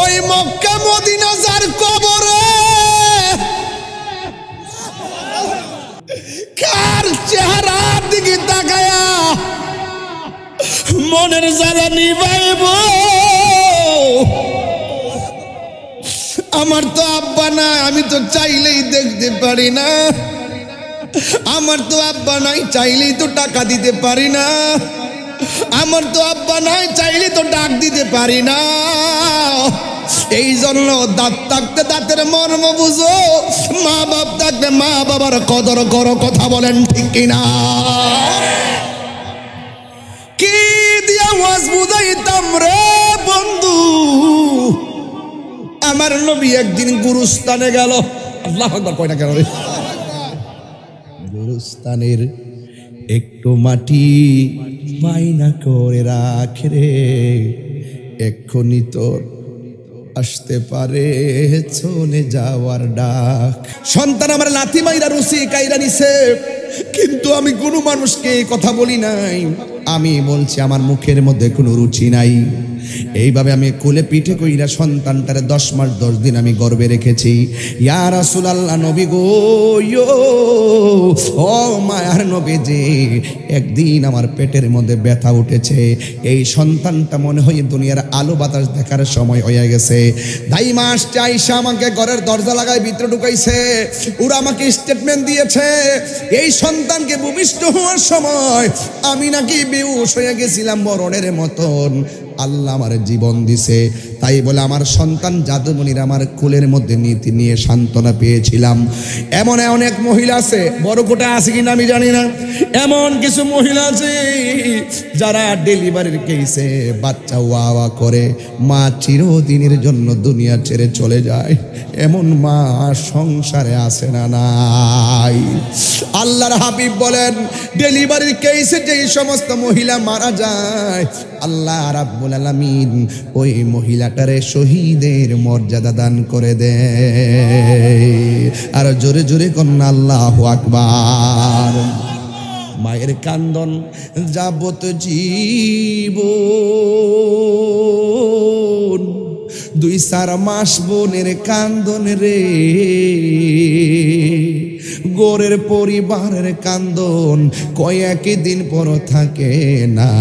ওই Mecca Medina যার কবরে কার চেহারার দিকে তাকায়া মনের জ্বালা নিভাইব। আমার তো আব্বা নাই, আমি তো চাইলেই দেখতে পারি না। আমার তো আব্বা নাই, চাইলেই তো টাকা দিতে পারি না। আমার তো আব্বা নাই, চাইলে তো ডাক দিতে পারি না। এই জন্য দাঁত থাকতে দাঁতের মর্ম বুঝো, মা বাপ থাকতে মা বাবার কদর করো। কথা বলেন ঠিক কিনা? কি দিয়া ওয়াজ বুঝাইতাম রে বন্ধু। আমার নবী একদিন গুরুস্থানে গেল। আল্লাহু আকবার কয়টা গেল রে? গুরুস্থানের একটু মাটি মাইনা করে রাখ রে, এক্ষুনি তোর আসতে পারে চলে যাওয়ার ডাক। সন্তান আমার লাথি মাইরা রুসি কাইরা নিছে, কিন্তু আমি কোনো মানুষকে কথা বলি নাই। আমি বলছি আমার মুখের মধ্যে কোনো রুচি নাই। এইভাবে আমি কোলে পিঠে কইরা সন্তানটারে 10 মাস 10 দিন আমি গর্ভে রেখেছি। ইয়া রাসূলুল্লাহ, নবী গো, ও মায়ার নবীজি, একদিন আমার পেটের মধ্যে ব্যথা উঠেছে। এই সন্তানটা মনে হয় দুনিয়ার আলো বাতাস দেখার সময় হয়ে গেছে। দাইমা আসছে, আইসা আমাকে ঘরের দরজা লাগায় ভিতরে ঢুকাইছে। ওরা আমাকে স্টেটমেন্ট দিয়েছে এই সন্তানকে ভূমিষ্ঠ হওয়ার সময় আমি নাকি বেহুশ হয়ে গেছিলাম মরণের মতন। আল্লাহ আমার জীবন দিছে, তাই বলে আমার সন্তান জাদুমণির আমার কোলের মধ্যে নীতি নিয়ে সান্ত্বনা পেয়েছিলাম। এমন অনেক মহিলা আছে, বড় কোটা আছে কিনা আমি জানি না, এমন কিছু মহিলা আছে যারা ডেলিভারির কেসে বাচ্চা ওয়া করে মা চিরদিনের জন্য দুনিয়া ছেড়ে চলে যায়। এমন মা সংসারে আসে না নাই? আল্লাহর হাবিব বলেন, ডেলিভারির কেসে যেই সমস্ত মহিলা মারা যায়, আল্লাহ রাব্বুল আলামিন ওই মহিলাটারে শহীদের মর্যাদা দান করে দেয়। আর জোরে জোরে কন্যা আল্লাহু আকবার। মায়ের কান্দন যাবত জীবন, 2-4 মাস বোনের কান্দন রে, গোরের পরিবারের কান্দন কয়েক দিন পর থাকে না।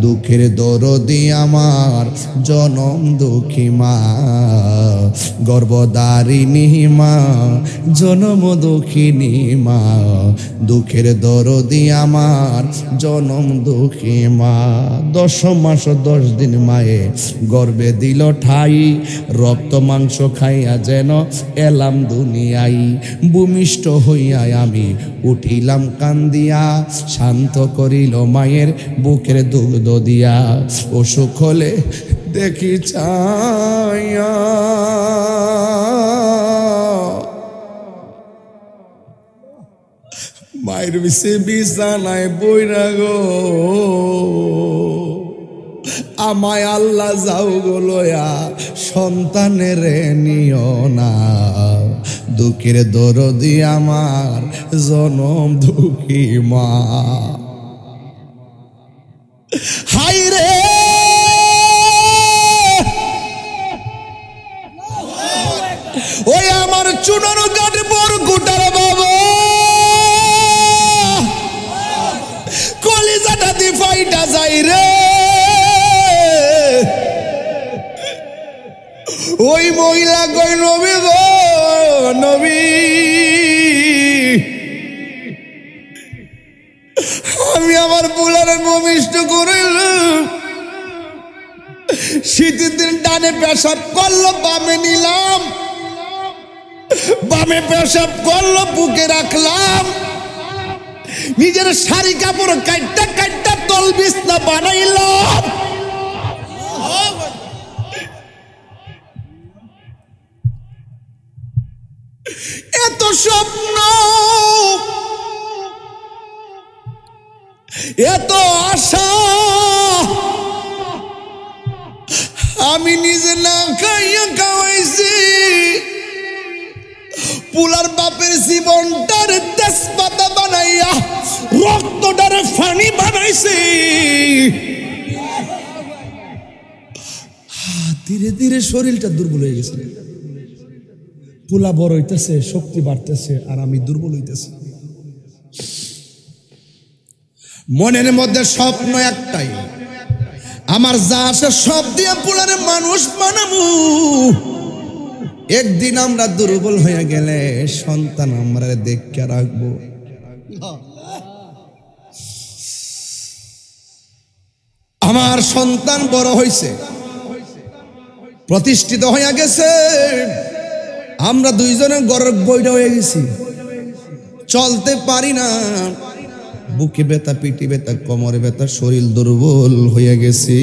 দুঃখের দরদি আমার জনম দুঃখী মা, গর্ভধারিণী মা, জনম দুঃখিনী মা। দুঃখের দরদি আমার জনম দুঃখী মা। 10 মাস 10 দিন মায়ে গর্ভে দিল ঠাই, রক্ত মাংস খাইয়া যেন এলাম দুনিয়ায়। ভূমিষ্ঠ হইয়া আমি উঠিলাম কান্দিয়া, শান্ত করিল মায়ের বুকের দুগ্ধ দিয়া। অসুখ হলে দেখি চাইয়া মায়ের বিছে বিছানায় বইরা গো, আমায় আল্লাহ যাও গো লয়া সন্তানের নিও না। দুঃখের দরদি আমার জনম দুঃখী মা। হাই রে ওই আমার চুনার গাট বরকুটার বাবা, কলিজাটা দি ফাইটা যাই রে। ওই মহিলা কই, নবী গো নবী, আমি আমার বুলারে ভূমিষ্ঠ করিলাম। শীতের দিন ডানে পেশাব করলো, বামে নিলাম, বামে পেশাব করলো, বুকে রাখলাম। নিজের শাড়ি কাপড় কাইটা কাইটা তল বিছনা বানাইলাম। এত স্বপ্ন, এত আশা আমি নিজে না খাইয়া খাওয়াইছি। পুলার বাপের জীবনটার তেজপাতা বানাইয়া রক্তটার ফানি বানাইছি। ধীরে ধীরে শরীরটা দুর্বল হয়ে গেছে। পোলা বড় হইতেছে, শক্তি বাড়তেছে, আর আমি দুর্বল হইতেছি। মনের মধ্যে স্বপ্ন একটাই, আমার যা আছে সব দিয়ে পোলারে মানুষ বানাবো। একদিন আমরা দুর্বল হয়ে গেলে সন্তান আমরা দেখে রাখবো। আমার সন্তান বড় হয়েছে, প্রতিষ্ঠিত হয়ে গেছে, আমরা দুইজনে ঘরের বইটা হয়ে গেছি, চলতে পারি না, বুকে ব্যথা, পিঠে ব্যথা, কোমরে ব্যথা, শরীর দুর্বল হয়ে গেছি।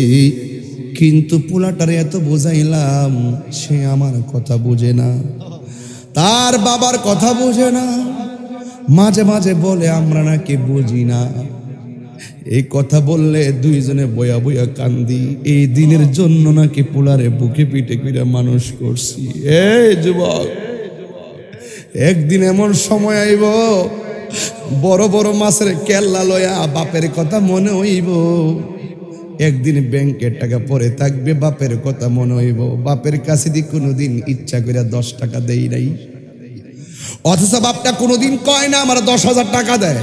কিন্তু পোলাটারে এত বোঝাইলাম, সে আমার কথা বুঝে না, তার বাবার কথা বুঝে না। মাঝে মাঝে বলে আমরা নাকি বুঝি না। এই কথা বললে দুইজনে বয়া বয়া কান্দি। এই দিনের জন্য নাকি পোলারে বুকে পিঠে করে মানুষ করছি। এই যুবক, একদিন এমন সময় আইব, বড় বড় মাছের কেল্লা লয়া বাপের কথা মনে হইব। একদিন ব্যাংকের টাকা পরে থাকবে, বাপের কথা মনে হইব। বাপের কাছে দিয়ে কোনোদিন ইচ্ছা করে 10 টাকা দেই নাই, অথচ বাপটা কোনোদিন কয় না আমার 10,000 টাকা দেয়।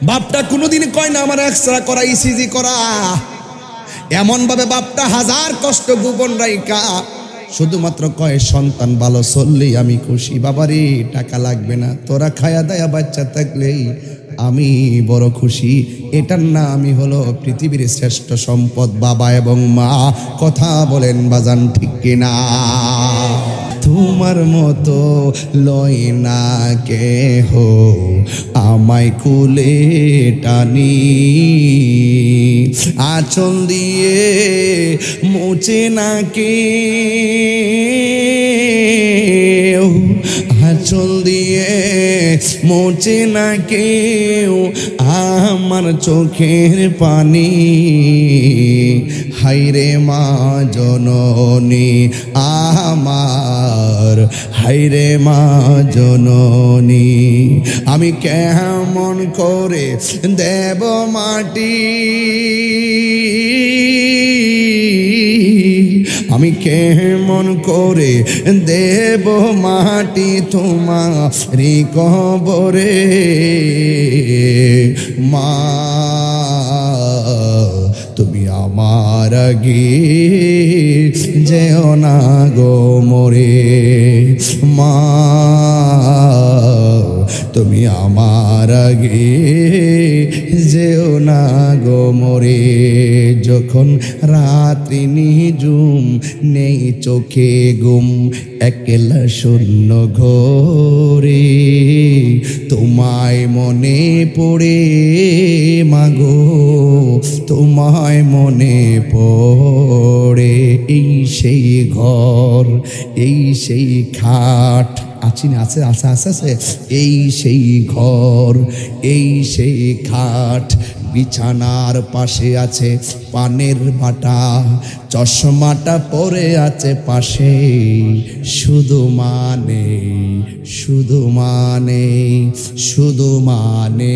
বাপটা কোনোদিন কয় না আমার এক্সরা করা, ইসিজি করা। এমন ভাবে বাপটা হাজার কষ্ট গোপন রাইকা শুধুমাত্র কয় সন্তান ভালো চললেই আমি খুশি। বাবারে টাকা লাগবে না, তোরা খায়া দায়া বাচ্চা থাকলেই আমি বড় খুশি। এটার নামই হলো পৃথিবীর শ্রেষ্ঠ সম্পদ, বাবা এবং মা। কথা বলেন বাজান, ঠিক কিনা? তোমার মতো লয় না কেহ আমায় কুলে টানি, আঁচল দিয়ে মুছে না কেউ, আঁচল দিয়ে মুছে না কেউ আমার চোখের পানি। হায়রে মা জননী আমার, হায়রে মা জননী, আমি কেমন করে দেব মাটি, আমি কেমন করে দেব মাটি তোমারি কবরে। মা তুমি আমার আগে যেও না গো মরে, মা তুমি আমার আগে যেও না গো মরে। যখন রাত্রি নিঝুম নেই চোখে ঘুম, একলা শূন্য ঘরে তোমায় মনে পড়ে মাগো, তোমায় মনে পড়ে। এই সেই ঘর, এই সেই খাট, আছি না, আছে আছে আছে আছে, এই সেই ঘর, এই সেই খাট, বিছানার পাশে আছে পানের বাটা, চশমাটা পরে আছে পাশে, শুধু মানে, শুধু মানে, শুধু মানে,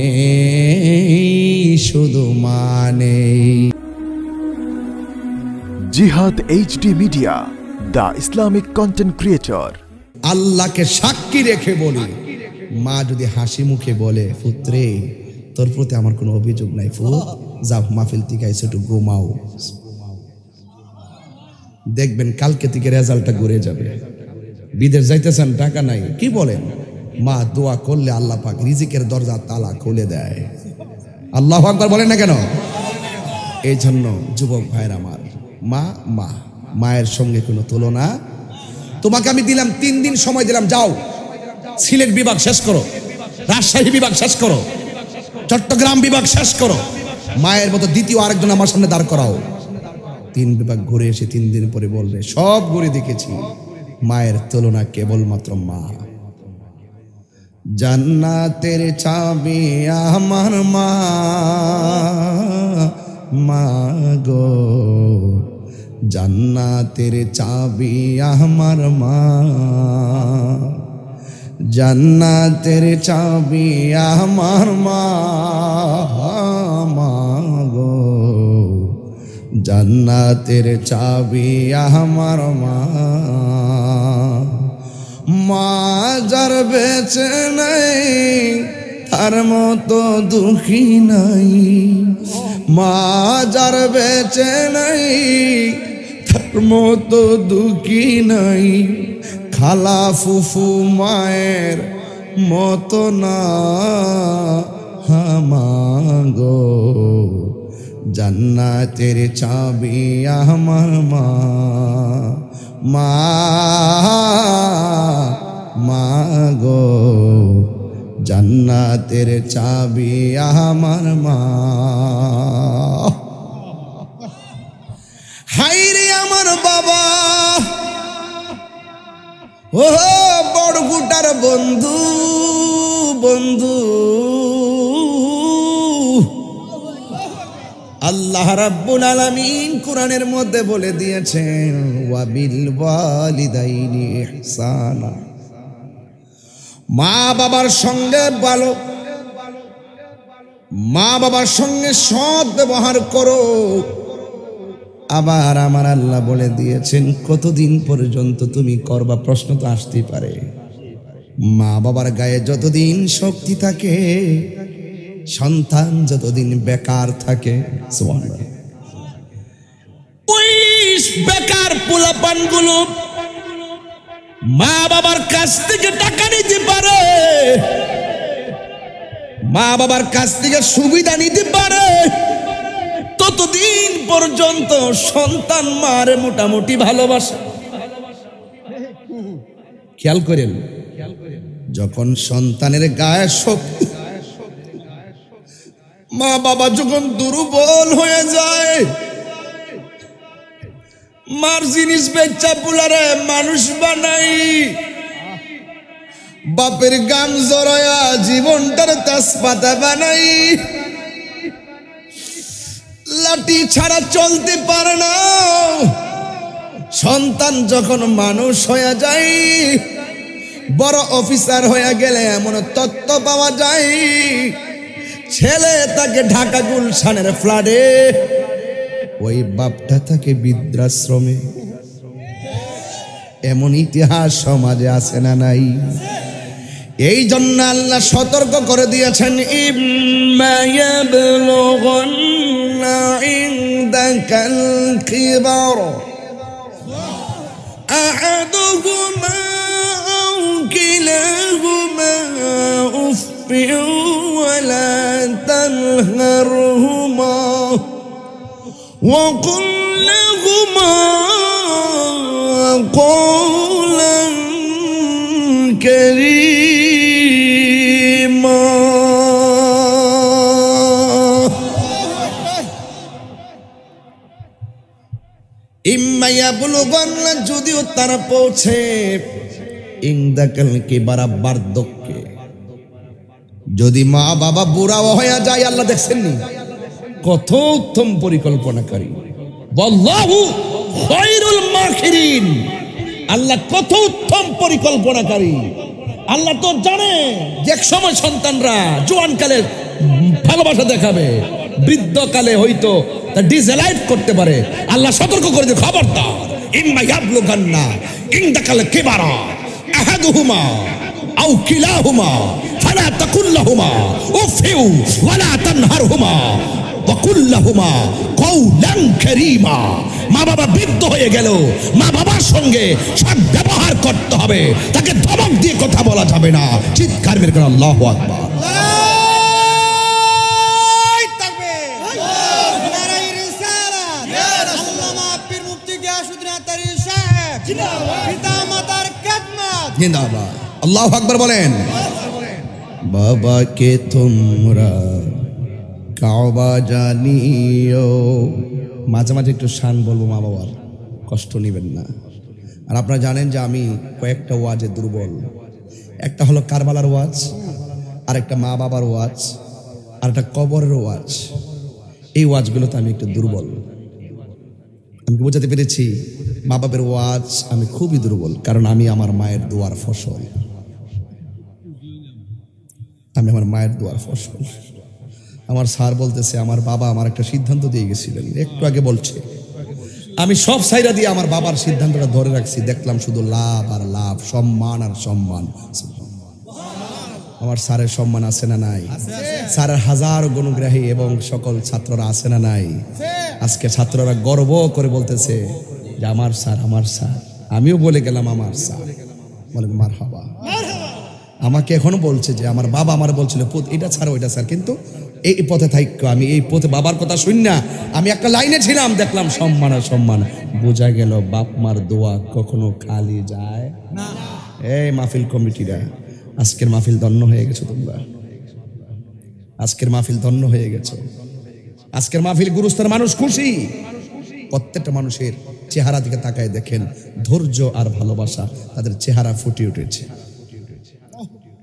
শুধু মানে। জিহাদ HD media, the Islamic content creator. আল্লাহকে সাক্ষী রেখে বলি, মা যদি হাসি মুখে বলে পুত্রে তোর প্রতি আমার কোনো অভিযোগ নাই, ফুত যাও মাহফিল থেকে আইসো একটু ঘুমাও, দেখবেন কালকে থেকে রেজাল্টটা ঘুরে যাবে। বিদেশ যাইতেছেন, টাকা নাই, কি বলেন? মা দোয়া করলে আল্লাহ পাক রিজিকের দরজা তালা খুলে দেয়। আল্লাহু আকবার বলেন না কেন? এই জন্য যুবক ভাইয়ের আমার, মা মা, মায়ের সঙ্গে কোনো তুলনা। তোমাকে আমি দিলাম 3 দিন সময় দিলাম, যাও সিলেট বিভাগ শেষ করো, রাজশাহী বিভাগ শেষ করো, চট্টগ্রাম বিভাগ শেষ করো, মায়ের মতো দ্বিতীয় আরেকজন আমার সামনে দাঁড় করাও। 3 বিভাগ ঘুরে এসে 3 দিন পরে বলবে সব ঘুরে দেখেছি, মায়ের তুলনা কেবলমাত্র মা। জান্নাতের চাবি আমার মা, মা গো জান্নাতের চাবি আমার মা, জান্নাতের চাবি আমার মা, মা গো জান্নাতের চাবি আমার মা, মা যার বেঁচে নাই তার মতো দুঃখী নাই, মা যার বেঁচে নাই তার মতো দুঃখী নাই, খালা ফুফু মায়ের মতো না হামাগো, জান্নাতের চাবি আমার মা, মা মা গো, জান্নাতের চাবি আমার মা। হাইরে আমার বাবা, ও বড়গুটার বন্ধু বন্ধু, আল্লাহ রাব্বুল আলামিন কোরআনের মধ্যে বলে দিয়েছেন ওয়া বিল ওয়ালিদাইনি ইহসানা, মা বাবার সঙ্গে ভালো, মা বাবার সঙ্গে সৎ ব্যবহার করো। আবার আমার আল্লাহ বলে দিয়েছেন কতদিন পর্যন্ত তুমি করবা, প্রশ্ন তো আসতেই পারে। মা বাবার গায়ে যতদিন শক্তি থাকে, সন্তান যতদিন বেকার থাকে, ওই বেকার পোলাপানগুলো মা বাবার কাছ থেকে টাকা নিতে পারে, মা বাবার কাছ থেকে সুবিধা নিতে পারে, ততদিন পর্যন্ত সন্তান মারে মোটামুটি ভালোবাসে। খেয়াল করেন, যখন সন্তানের গায়ে শক্তি, মা বাবা যখন দুর্বল হয়ে যায়, মার জিনিস বেচা পুলারে মানুষ বানাই, বাপের গাম জড়ায়া জীবনটার তেজপাতা বানাই, লাঠি ছাড়া চলতে পারে না। সন্তান যখন মানুষ হয়ে যায়, বড় অফিসার হয়ে গেলে এমন তথ্য পাওয়া যায়, ছেলে তাকে ঢাকা গুলশানের ফ্ল্যাটে, ওই বাপটা থাকে বৃদ্ধাশ্রমে। এমন ইতিহাস সমাজে আছে না নাই? এই জন্য আল্লাহ সতর্ক করে দিয়েছেন, ইম্মা ইয়াবলুগান্না ইনদাকাল কিবার আহাদুহুমা আও কিলাহুমা উফফিন ওয়ালা তানহারহুমা وقل لهما قولا كريما। ইম্মা ইয়াবলুগান্না, যদিও তারা পৌঁছে, ইনদাকাল কিবারা, বার্ধক্যে, যদি মা বাবা বুড়াও হয়ে যায়, আল্লাহ দেখছেননি কত উত্তম পরিকল্পনাকারী, ওয়াল্লাহু খায়রুল মাকিরিন, আল্লাহ কত উত্তম পরিকল্পনাকারী। আল্লাহ তো জানে যে এক সময় সন্তানরা জোয়ানকালে ভালোবাসা দেখাবে, বৃদ্ধকালে হয়তো তা ডিসলাইট করতে পারে। আল্লাহ সতর্ক করে দিয়ে খবরদার, ইম্মা ইয়াবলুগান্না ইনদাকাল কিবারা আহাদুহুমা আও কিলাহুমা ফালা তাকুল লাহুমা উফিউ ওয়ালা তানহারহুমা ওয়াকুল লাহুমা কওলান কারীমা। মা বাবা বৃদ্ধ হয়ে গেল, মা বাবার সঙ্গে সৎ ব্যবহার করতে হবে, তাকে ধমক দিয়ে কথা বলা যাবে না। চিৎকার বের করে আল্লাহু আকবার। জিন্দাবাদ, আল্লাহু আকবার বলেন। বাবাকে তোমরা কাবা জানিও, মাঝে মাঝে একটু শান বলবো, মা বাবার কষ্ট নেবেন না। আর আপনারা জানেন যে আমি কয়েকটা ওয়াজে দুর্বল, একটা হলো কারবালার ওয়াজ, আর একটা মা বাবার ওয়াজ, আর একটা কবরের ওয়াজ। এই ওয়াজগুলোতে আমি একটু দুর্বল। আমি বোঝাতে পেরেছি, মা বাবার ওয়াজ আমি খুবই দুর্বল, কারণ আমি আমার মায়ের দোয়ার ফসল, আমি আমার মায়ের দোয়ার ফসল। আমার স্যার বলতেছে আমার বাবা আমার একটা সিদ্ধান্ত দিয়ে গেছিলেন, একটু আগে বলছে, আমি সব সাইরা দিয়ে আমার বাবার সিদ্ধান্তটা ধরে রাখছি, দেখলাম শুধু লাভ আর লাভ, সম্মান আর সম্মান। আমার স্যারের সম্মান আছে না নাই? স্যারের হাজার গুণগ্রাহী এবং সকল ছাত্ররা আছে না নাই? আজকে ছাত্ররা গর্ব করে বলতেছে যে আমার স্যার, আমার স্যার। আমিও বলে গেলাম আমার স্যার, বলে মারহাবা। আমাকে এখনো বলছে যে আমার বাবা আমার বলছিল এটা ছাড়ো ওইটা স্যার, কিন্তু এই পথে থাইক্য আমি এই পথে বাবার কথা শুন না, আমি একটা লাইনে ছিলাম, দেখলাম সম্মান আর সম্মান। বোঝা গেল বাপ মার দোয়া কখনো খালি যায় না। এই মাহফিল কমিটিরা, আজকের মাহফিল ধন্য হয়ে গেছো তোমরা, আজকের মাহফিল ধন্য হয়ে গেছো। আজকের মাহফিল গুরুস্থানের মানুষ খুশি। প্রত্যেকটা মানুষের চেহারা দিকে তাকায় দেখেন, ধৈর্য আর ভালোবাসা তাদের চেহারা ফুটে উঠেছে।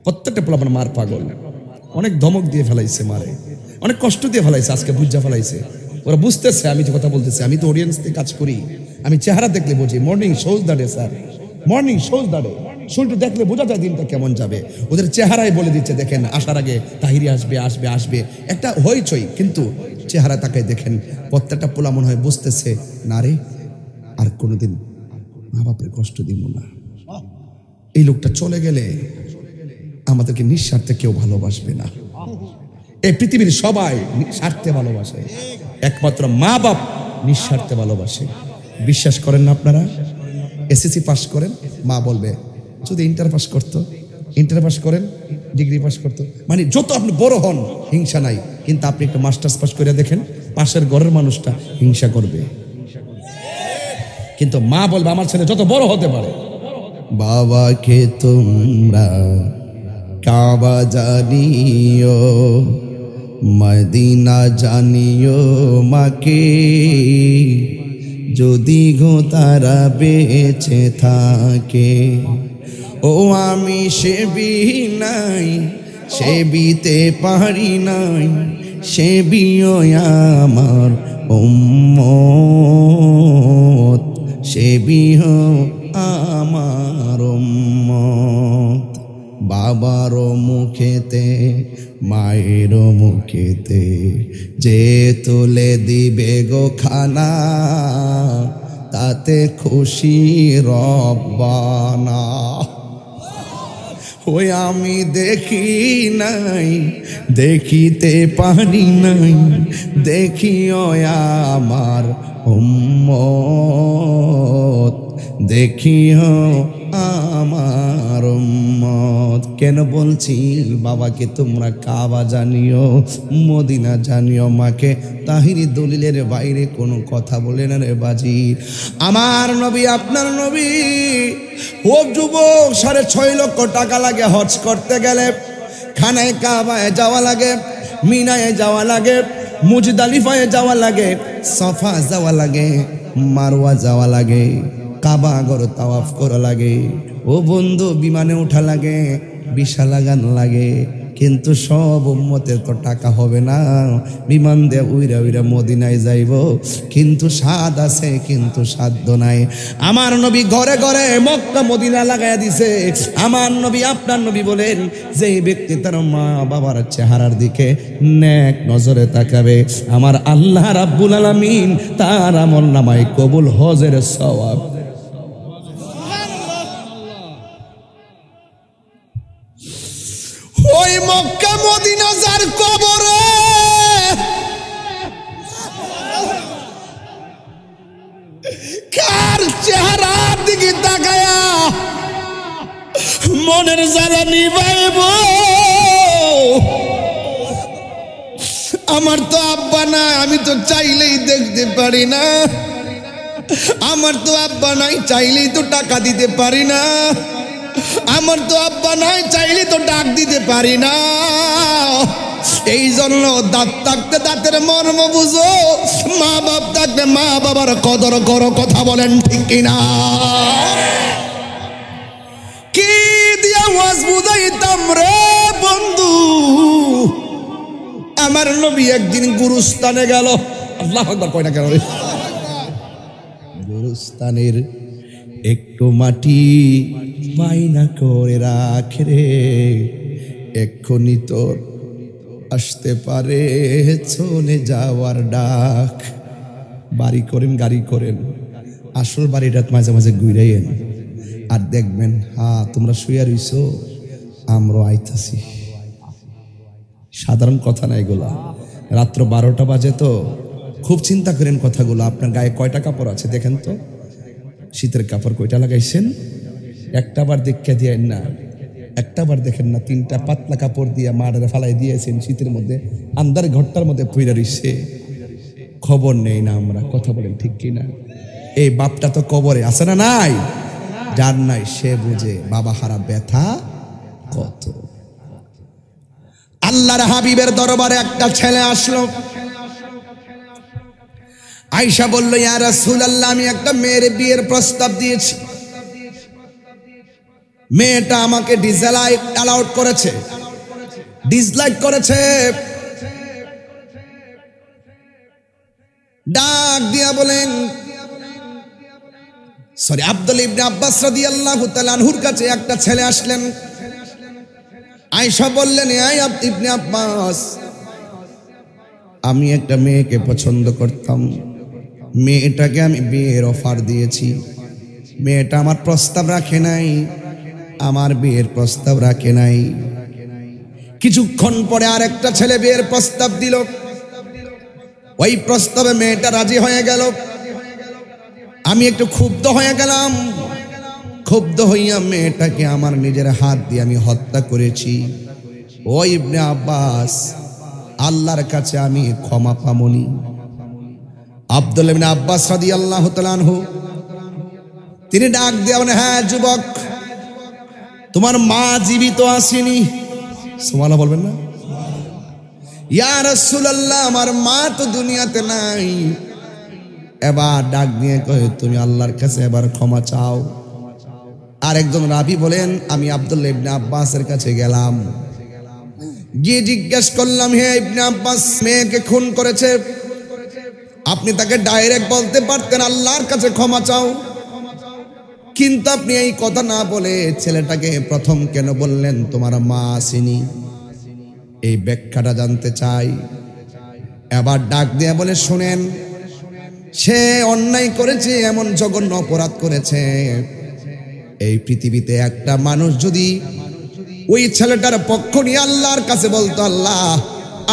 প্রত্যেকটা পোলা মার পাগল, অনেক ধমক দিয়ে ফেলাইছে, মারে অনেক কষ্ট দিয়ে ফেলাইছে, আজকে বুঝা ফেলাইছে। ওরা বুঝতেছে আমি যে কথা বলতেছি, আমি তো অডিয়েন্স থেকে কাজ করি, আমি চেহারা দেখলে বুঝি। মর্নিং শোজ দাঁড়ে স্যার, মর্নিং শোজ দাঁড়ে, শুরুটা দেখলে বোঝা যায় দিনটা কেমন যাবে। ওদের চেহারায় বলে দিচ্ছে, দেখেন আসার আগে তাহিরি আসবে আসবে আসবে, একটা হইচই, কিন্তু চেহারা তাকায় দেখেন প্রত্যেকটা পোলা মনে হয় বুঝতেছে, না রে আর কোনোদিন মা বাপের কষ্ট দিব না। এই লোকটা চলে গেলে আমাদেরকে নিঃস্বার্থে কেউ ভালোবাসবে না। এই পৃথিবীর সবাই স্বার্থে ভালোবাসে, একমাত্র মা বাপ নিঃস্বার্থে ভালোবাসে। বিশ্বাস করেন না আপনারা? এসএসসি পাস করেন, মা বলবে যদি ইন্টার পাস করতো, ইন্টার পাস করেন, ডিগ্রি পাস করতো, মানে যত আপনি বড় হন হিংসা নাই, কিন্তু আপনি একটা মাস্টার্স পাস করে দেখেন পাশের ঘরের মানুষটা হিংসা করবে, কিন্তু মা বলবে আমার ছেলে যত বড় হতে পারে। বাবাকে তোমরা কাবা জানিও, মদিনা জানিও, মাকে যদি গো তারা বেঁচে থাকে। ও আমি সেবি নাই, সেবিতে পারি নাই, সেবিও আমার উম্মত, সেবিও আমার উম্মত। বাবার মুখেতে মায়ের মুখেতে যে তুলে দিবে গো খানা, তাতে খুশি রব্বানা। ওই আমি দেখি নাই, দেখিতে পারি নাই, দেখিও আমার উম্মত, দেখিও আমার উম্মত। কেন বলছি বাবাকে তোমরা কাবা জানিও, মদিনা জানিও, মাকে তাহিরি দলিলের বাইরে কোনো কথা বলে না রে বাজি। আমার নবী আপনার নবী, ও যুবক 6.5 লক্ষ টাকা লাগে হজ করতে গেলে, খানায় কাবায় যাওয়া লাগে, মিনায় যাওয়া লাগে, মুজদালিফায় যাওয়া লাগে, সফা যাওয়া লাগে, মারওয়া যাওয়া লাগে, কাবা ঘর তাওয়াফ করা লাগে, ও বন্ধু বিমানে ওঠা লাগে, বিশা লাগান লাগে, কিন্তু সব উম্মতের তো টাকা হবে না, বিমান দিয়ে উইরা উইরা মদিনায় যাইব, কিন্তু স্বাদ আছে কিন্তু সাধ্য নাই। আমার নবী ঘরে ঘরে মক্কা মদিনা লাগাইয়া দিছে। আমার নবী আপনার নবী বলেন, যে ব্যক্তি তার মা বাবার চেহারার দিকে নেক নজরে তাকাবে, আমার আল্লাহ রাব্বুল আলামিন তার আমল নামায় কবুল হজের সওয়াব। ওই মক্কা মদিনা যার কবরে কার চেহারার দিকে তাকায়া মনের জ্বালা নিবাইব। আমার তো আব্বা নাই, আমি তো চাইলেই দেখতে পারি না, আমার তো আব্বা নাই, চাইলেই তো টাকা দিতে পারি না, আমার তো আব্বা নাই, চাইলে তো ডাক দিতে পারি না। এই জন্য দাঁত থাকতে দাঁতের মর্ম বুঝো, মা বাপ থাকতে মা বাবার কদর করো। কথা বলেন ঠিক কিনা? কি দিয়া ওয়াজ বুঝাইতাম রে বন্ধু। আমার নবী একদিন গুরুস্থানে গেল, আল্লাহু আকবার কয়টা গেল, গুরুস্থানের একটু মাটি বাইনা করে রাখে রে, এক্ষুনি তোর আসতে পারে চলে যাওয়ার ডাক। বাড়ি করেন গাড়ি করেন, আসল বাড়িটা মাঝে মাঝে ঘুরাইয়েন আর দেখবেন হ্যাঁ তোমরা শুয়ে রইছো, আমরা আইতাছি। সাধারণ কথা না এগুলা। রাত্র 12টা বাজে তো খুব চিন্তা করেন কথাগুলো। আপনার গায়ে কয়টা কাপড় আছে দেখেন তো, শীতের কাপড় কয়টা লাগাইছেন? একটা বার দেখে দিয়েন না, একটা বার দেখেন না, 3টা পাতলা কাপড় দিয়ে মাড়ে ফালাই দিয়েছেন শীতের মধ্যে, আন্দার ঘরটার মধ্যে পইরা রইছে, খবর নেই না আমরা। কথা বলেন ঠিক কিনা? এই বাপটা তো কবরে আছে না নাই? যার নাই সে বুঝে বাবা হারা ব্যথা কত। আল্লাহর হাবিবের দরবারে একটা ছেলে আসলো। আয়েশা বলল, ইয়া রাসূলুল্লাহ, আমি একটা মেয়ের বিয়ের প্রস্তাব দিয়েছি, মেয়েটা আমাকে ডিসলাইক করেছে। ডাক দিয়া বলেন, আব্দুল্লাহ ইবনে আব্বাস রাদিয়াল্লাহু তাআলা আনহুর কাছে একটা ছেলে আসলেন। আয়েশা বললেন, ইবনে আব্বাস, আমি একটা মেয়েকে পছন্দ করতাম, মেয়েটাকে আমি বিয়ের অফার দিয়েছি, মেয়েটা আমার প্রস্তাব রাখে নাই, আমার বিয়ের প্রস্তাব রাখে নাই। কিছুক্ষণ পরে আরেকটা ছেলে বিয়ের প্রস্তাব দিল, ওই প্রস্তাবে মেয়েটা রাজি হয়ে গেল। আমি একটু ক্ষুব্ধ হয়ে গেলাম, ক্ষুব্ধ হইয়া মেয়েটাকে আমার নিজের হাত দিয়ে আমি হত্যা করেছি। ও ইবনে আব্বাস, আল্লাহর কাছে আমি ক্ষমা পামনি। আব্দুল্লাহ ইবনে আব্বাস রাদিয়াল্লাহু তাআলা আনহু তিনি ডাক দিয়ে বলেন, হ্যাঁ যুবক, তোমার মা জীবিত আসেনি? সুবহানাল্লাহ বলবেন না? ইয়া রাসূলুল্লাহ, আমার মা তো দুনিয়াতে নাই। এবার ডাক দিয়ে কয়, তুমি আল্লাহর কাছে এবার ক্ষমা চাও। আরেকজন রাবি বলেন, আমি আব্দুল্লাহ ইবনে আব্বাসের কাছে গেলাম, গিয়ে জিজ্ঞেস করলাম, হে ইবনে আব্বাস, মেয়েকে খুন করেছে, আপনি তাকে ডাইরেক্ট বলতে পারতেন আল্লাহর কাছে ক্ষমা চাও, কিন্তু আপনি এই কথা না বলে ছেলেটাকে প্রথম কেন বললেন তোমার মা আসেনি? এই ব্যাখ্যাটা জানতে চাই। এবার ডাক দিয়ে বলে, শুনেন, সে অন্যায় করেছে, এমন জঘন্য অপরাধ করেছে, এই পৃথিবীতে একটা মানুষ যদি ওই ছেলেটার পক্ষ নিয়ে আল্লাহর কাছে বলতো, আল্লাহ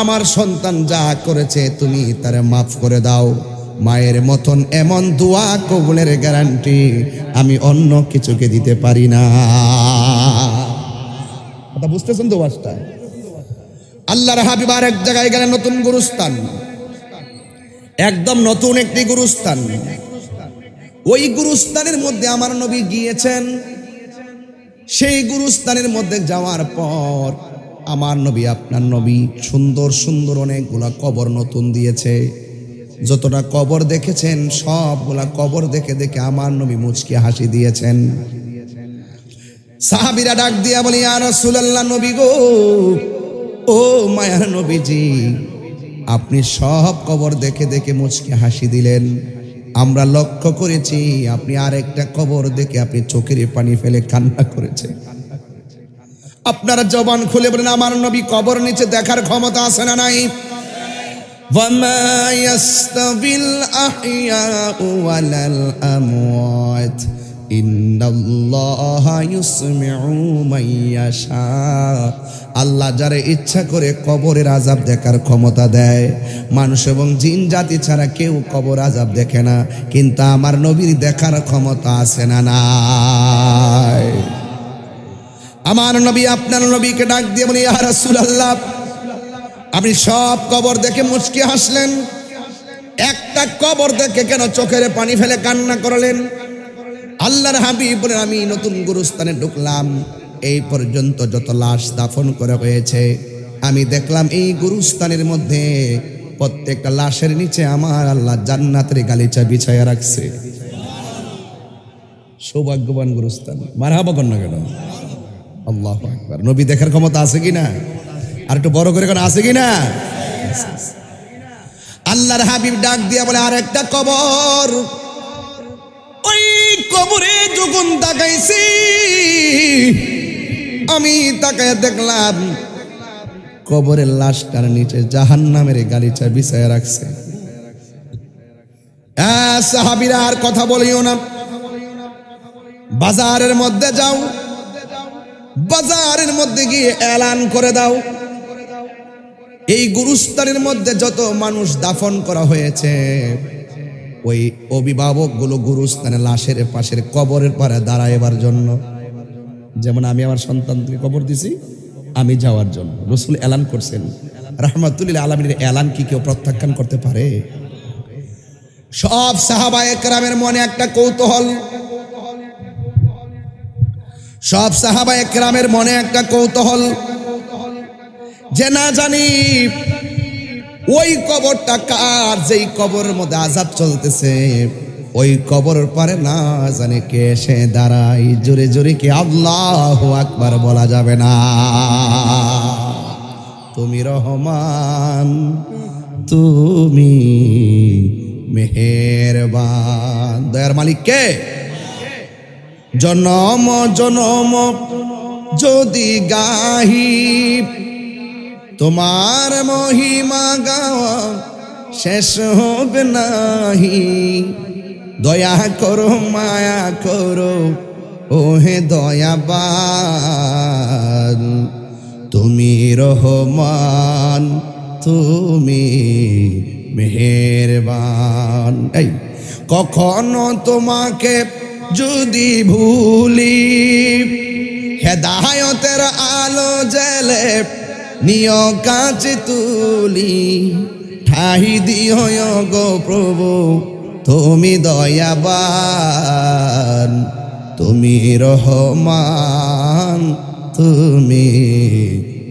আমার সন্তান যা করেছে তুমি তারে মাফ করে দাও, মায়ের মতন এমন দোয়া কবুলের গ্যারান্টি আমি অন্য কিছুকে দিতে পারি না। কথা বুঝতেছেন তো? ওয়াজটা আল্লাহর হাবিব আর এক জায়গায় গেলেন, নতুন গুরুস্থান, একদম নতুন একটি গুরুস্থান। ওই গুরুস্থানের মধ্যে আমার নবী গিয়েছেন। সেই গুরুস্থানের মধ্যে যাওয়ার পর আমার নবী, আপনার নবী সুন্দর সুন্দর অনেকগুলা কবর নতুন দিয়েছে। যতটা কবর দেখেছেন সবগুলা কবর দেখে দেখে আমার নবী মুচকি হাসি দিয়েছেন। সাহাবীরা ডাক দিয়া বলি, ইয়া রাসূলুল্লাহ, নবী গো, ও মায়ার নবীজি, আপনি সব কবর দেখে দেখে মুচকি হাসি দিলেন, আমরা লক্ষ্য করেছি আপনি আরেকটা কবর দেখে আপনি চোখের পানি ফেলে কান্না করেছেন। আপনারা জবান খুলে বলেন, আমার নবী কবর নিচে দেখার ক্ষমতা আছে না নাই? ওয়ামা ইয়াস্তাবিল আহইয়াউ ওয়ালাল আমওয়াত ইন্নাল্লাহা ইউসমিউ মান ইয়াশা। আল্লাহ যারে ইচ্ছা করে কবরের আযাব দেখার ক্ষমতা দেয়। মানুষ এবং জিন জাতি ছাড়া কেউ কবর আযাব দেখে না, কিন্তু আমার নবীর দেখার ক্ষমতা আছে না নাই? আমার নবী আপনার নবীকে ডাক দিয়ে বলি, ইয়া রাসূলুল্লাহ, আপনি সব কবর দেখে মুচকি হাসলেন, একটা কবর দেখে কেন চোখের পানি ফেলে কান্না করলেন? আল্লাহর হাবিব বলেন, আমি নতুন গুরুস্থানে ঢুকলাম, এই পর্যন্ত যত লাশ দাফন করা হয়েছে আমি দেখলাম এই গুরুস্থানের মধ্যে প্রত্যেকটা লাশের নিচে আমার আল্লাহ জান্নাতের গালিচা বিছায়া রাখছে। সৌভাগ্যবান গুরুস্থান। মারহাবা কর না কেন? আল্লাহু আকবার। নবী দেখার ক্ষমতা আছে কিনা? আর একটু বড় করে কেন আছে কিনা? আল্লাহর হাবিব ডাক দিয়া বলে, আর একটা কবর। ওই কবরে যখন তাকাইছি আমি তাকায় দেখলাম কবরের লাশটার নিচে জাহান্নামের গালিচা বিছায়া রাখছে। সাহাবীরা আর কথা বলিও না, বাজারের মধ্যে যাও, বাজারের মধ্যে গিয়ে এলান করে দাও, এই গুরুস্থানের মধ্যে যত মানুষ দাফন করা হয়েছে ওই অভিভাবকগুলো গুরুস্থানে লাশের পাশের কবরের পারে দাঁড়াইবার জন্য। যেমন আমি আমার সন্তানকে কবর দিছি, আমি যাওয়ার জন্য রাসূল এলান করছেন। রাহমাতুল্লিল আলামিনের এলান কি কেউ প্রত্যাখ্যান করতে পারে? সব সাহাবায়ে কেরামের মনে একটা কৌতূহল, সব সাহাবায়ে কেরামের মনে একটা কৌতূহল যে না জানি ওই কবরটা কার, যেই কবরের মধ্যে আযাব চলতেছে ওই কবরের পারে না জানি কে এসে দাঁড়াই। জোরে জোরে কি আল্লাহু আকবার বলা যাবে না? তুমি রহমান, তুমি মেহেরবান। দয়ার মালিক কে? জনম জনম যদি গাহি তোমার মহিমা গাওয়া শেষ হবে নাহি। দয়া করো মায়া করো ওহে দয়াবান, তুমি রহমান, তুমি মেহেরবান। এই কখনো তোমাকে যদি ভুলি, হেদায়েতের আলো জেলে নিয় কাছে তুলি। ঠাই দিও গো প্রভু তুমি দয়াবান, তুমি রহমান, তুমি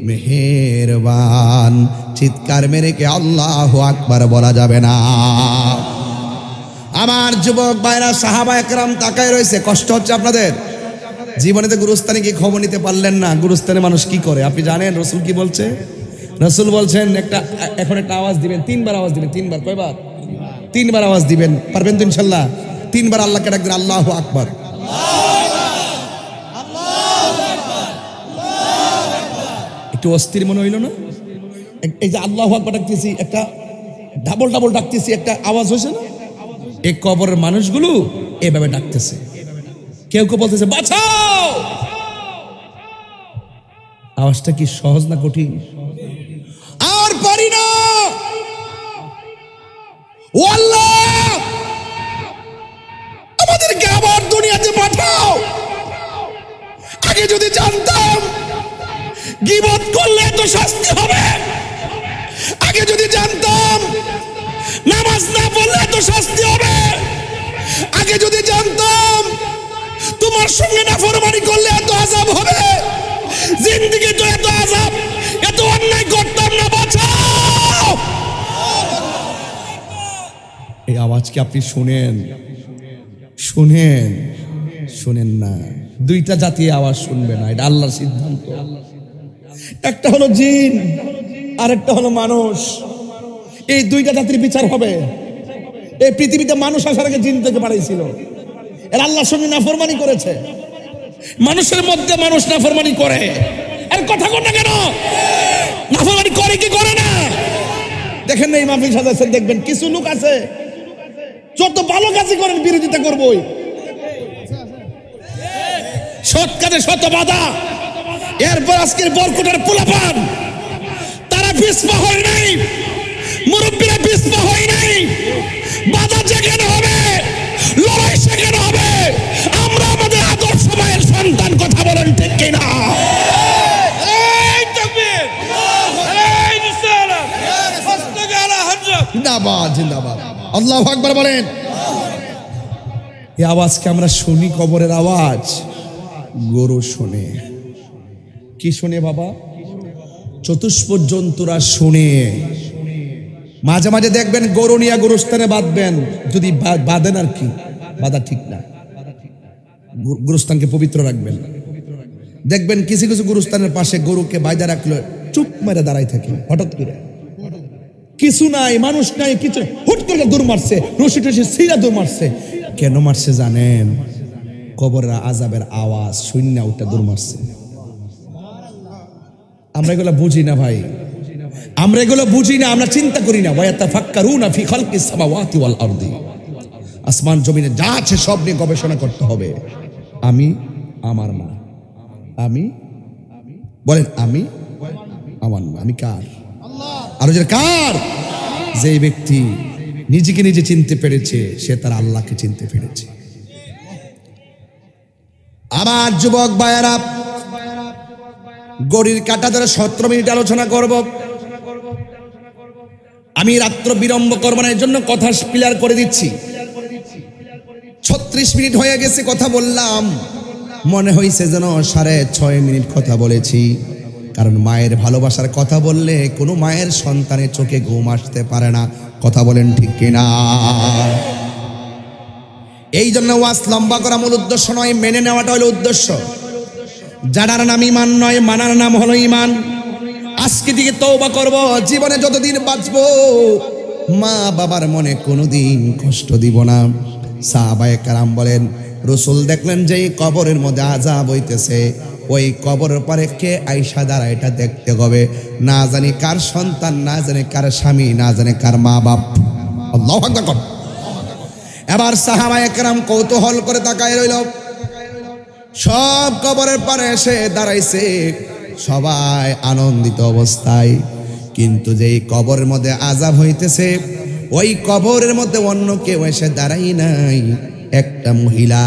মেহেরবান। চিৎকার মেরে কে আল্লাহু আকবার বলা যাবে না? আমার যুবক ভাইরা সাহাবায়ে কেরাম তাকায় রয়েছে। কষ্ট হচ্ছে আপনাদের? জীবনে তো গুরুস্থানে কি খবর নিতে পারলেন না? গুরুস্থানে মানুষ কি করে আপনি জানেন? রাসূল কি বলছে? রাসূল বলছেন এখন একটা আওয়াজ দিবেন, 3 বার আওয়াজ দিবেন। 3 বার? কয়বার? 3 বার আওয়াজ দিবেন। পারবেন তো ইনশাআল্লাহ? 3 বার আল্লাহকে ডাক দিন, আল্লাহু আকবার। একটু অস্থির মনে হইল না? এই যে আল্লাহু আকবার ডাকতেছি, একটা ডাবল ডাবল ডাকতেছি, একটা আওয়াজ হয়েছে না? এই কবরের মানুষগুলো এভাবে ডাকতেছে। কেউ কেউ বলতেছে বাঁচাও। আওয়াজটা কি সহজ না কঠিন? আর পারি না, ও আল্লাহ আমাদেরকে আবার দুনিয়াতে পাঠাও। আগে যদি জানতাম গীবত করলে এত শাস্তি হবে, আগে যদি জানতাম নামাজ না পড়লে এত শাস্তি হবে, আগে যদি জানতাম তোমার সঙ্গে নাফরমানি করলে এত আযাব হবে, জিন্দেগি তো এত আযাব, এত অন্যায় করতাম না। বাঁচাও। এই আওয়াজ কি আপনি শুনেন? শুনেন? শুনেন না। দুইটা জাতি আওয়াজ শুনবে না, এটা আল্লাহর সিদ্ধান্ত। একটা হলো জিন আর একটা হলো মানুষ। এই দুইটা জাতির বিচার হবে। এই পৃথিবীতে মানুষ আসার আগে জিন থেকে বাড়াইছিল, এর আল্লাহর সঙ্গে নাফরমানি করেছে। মানুষের মধ্যে মানুষ নাফরমানি করে, এর কথা কোন না কেন? নাফরমানি করে কি করে না? দেখেন না এই মাহফিল সাজাচ্ছেন, দেখবেন কিছু লোক আছে যত ভালো কাজই করেন বিরোধিতা করবই। সৎ কাজে শত বাধা, এরপর আজকের বরকটার পোলাপান তারা পিছপা হয় নাই, মুরব্বীরা পিছপা হয় নাই। বাধা যেখানে হবে, লড়াই সেখানে হবে। আমরা আমাদের আদর্শ মায়ের সন্তান, কথা বলেন ঠিক কিনা? জিন্দাবাদ জিন্দাবাদ, আল্লাহু আকবার বলেন। এই আওয়াজকে আমরা শুনি, কবরের আওয়াজ। গরু শুনে। কি শুনে বাবা? চতুষ্পদ জন্তুরা শুনে। মাঝে মাঝে দেখবেন গরু নিয়ে গুরুস্থানে বাঁধবেন, যদি বাঁধেন আর কি, বাঁধা ঠিক না। গুরুস্থানকে পবিত্র রাখবেন। দেখবেন কিছু কিছু গুরুস্থানের পাশে গরুকে বাইদা রাখলে চুপ মেরে দাঁড়াই থাকে, হঠাৎ করে কিছু নাই, মানুষ নাই, কিছু হুট করে দৌড় মারছে, রশি টসি ছিঁড়া দৌড় মারছে। কেন মারছে জানেন? কবরের আযাবের আওয়াজ শূন্য উঠে দৌড় মারছে। আমরা এগুলো বুঝি না ভাই, আমরা এগুলো বুঝি না, আমরা চিন্তা করি না। ওয়ায়াতাফাক্কারুনা ফি খালকিস সামাওয়াতি ওয়াল আরদি, আসমান জমিনে যা আছে সব নিয়ে গবেষণা করতে হবে। আমি আমার না, আমি বলেন আমি আমার না, আমি কার? আরো যে কার? যে ব্যক্তি নিজেকে নিজে চিনতে পেরেছে সে তার আল্লাহকে চিনতে পেরেছে। আমার যুবক ভাইয়েরা, গড়ির কাঁটা ধরে 17 মিনিট আলোচনা করব। আমি রাত্র বিলম্ব করব না, এর জন্য কথা ক্লিয়ার করে দিচ্ছি। 36 মিনিট হয়ে গেছে কথা বললাম, মনে হয়েছে যেন 6.5 মিনিট কথা বলেছি। কারণ মায়ের ভালোবাসার কথা বললে কোনো মায়ের সন্তানের চোখে ঘুম আসতে পারে না। কথা বলেন ঠিক কিনা? এই জন্য ওয়াজ লম্বা করা মূল উদ্দেশ্য নয়, মেনে নেওয়াটা হলো উদ্দেশ্য। জানার নাম ইমান নয়, মানার নাম হলো ইমান। আজকে থেকে তওবা করব, জীবনে যতদিন বাঁচবো মা বাবার মনে কোনোদিন কষ্ট দিব না। সাহাবায়ে কেরাম বলেন, রাসূল দেখলেন যে কবরের মধ্যে আযাব হইতেছে, ওই কবরের পরে কে আয়েশা দ্বারা এটা দেখতে হবে, না জানি কার সন্তান, না জানি কার স্বামী, না জানি কার মা বাপ। আল্লাহু আকবার। এবার সাহাবায়ে কেরাম কৌতূহল করে তাকায় রইল। সব কবরের পারে এসে দাঁড়াইছে, সবাই আনন্দিত অবস্থায়। কিন্তু যেই কবরের মধ্যে আযাব হইতেছে, ওই কবরের মধ্যে অন্য কেউ এসে দাঁড়াই নাই। একটা মহিলা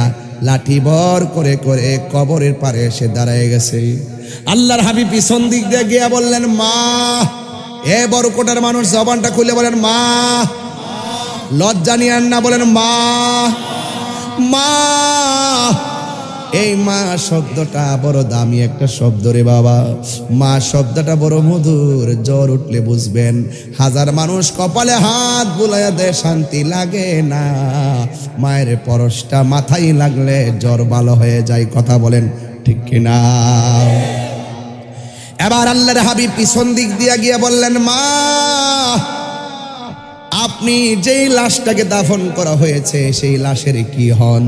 লাঠি ভর করে করে কবরের পারে এসে দাঁড়ায় গেছে। আল্লাহর হাবিব পিছন দিক দিয়ে গিয়া বললেন, মা। এ বড়কোটার মানুষ জবানটা খুলে বলেন মা। লজ্জা নিয়েন না, বলেন মা। মা, এই মা শব্দটা বড় দামি একটা শব্দ রে বাবা। মা শব্দটা বড় মধুর, জ্বর উঠলে বুঝবেন। হাজার মানুষ কপালে হাত বুলাইয়া দেয়, শান্তি লাগে না। মায়ের পরশটা মাথায় লাগলে জ্বর ভালো হয়ে যায়। কথা বলেন ঠিক কিনা? এবার আল্লাহর হাবিব পিছন দিক দিয়া গিয়া বললেন, মা, আপনি যেই লাশটাকে দাফন করা হয়েছে সেই লাশের কি হন?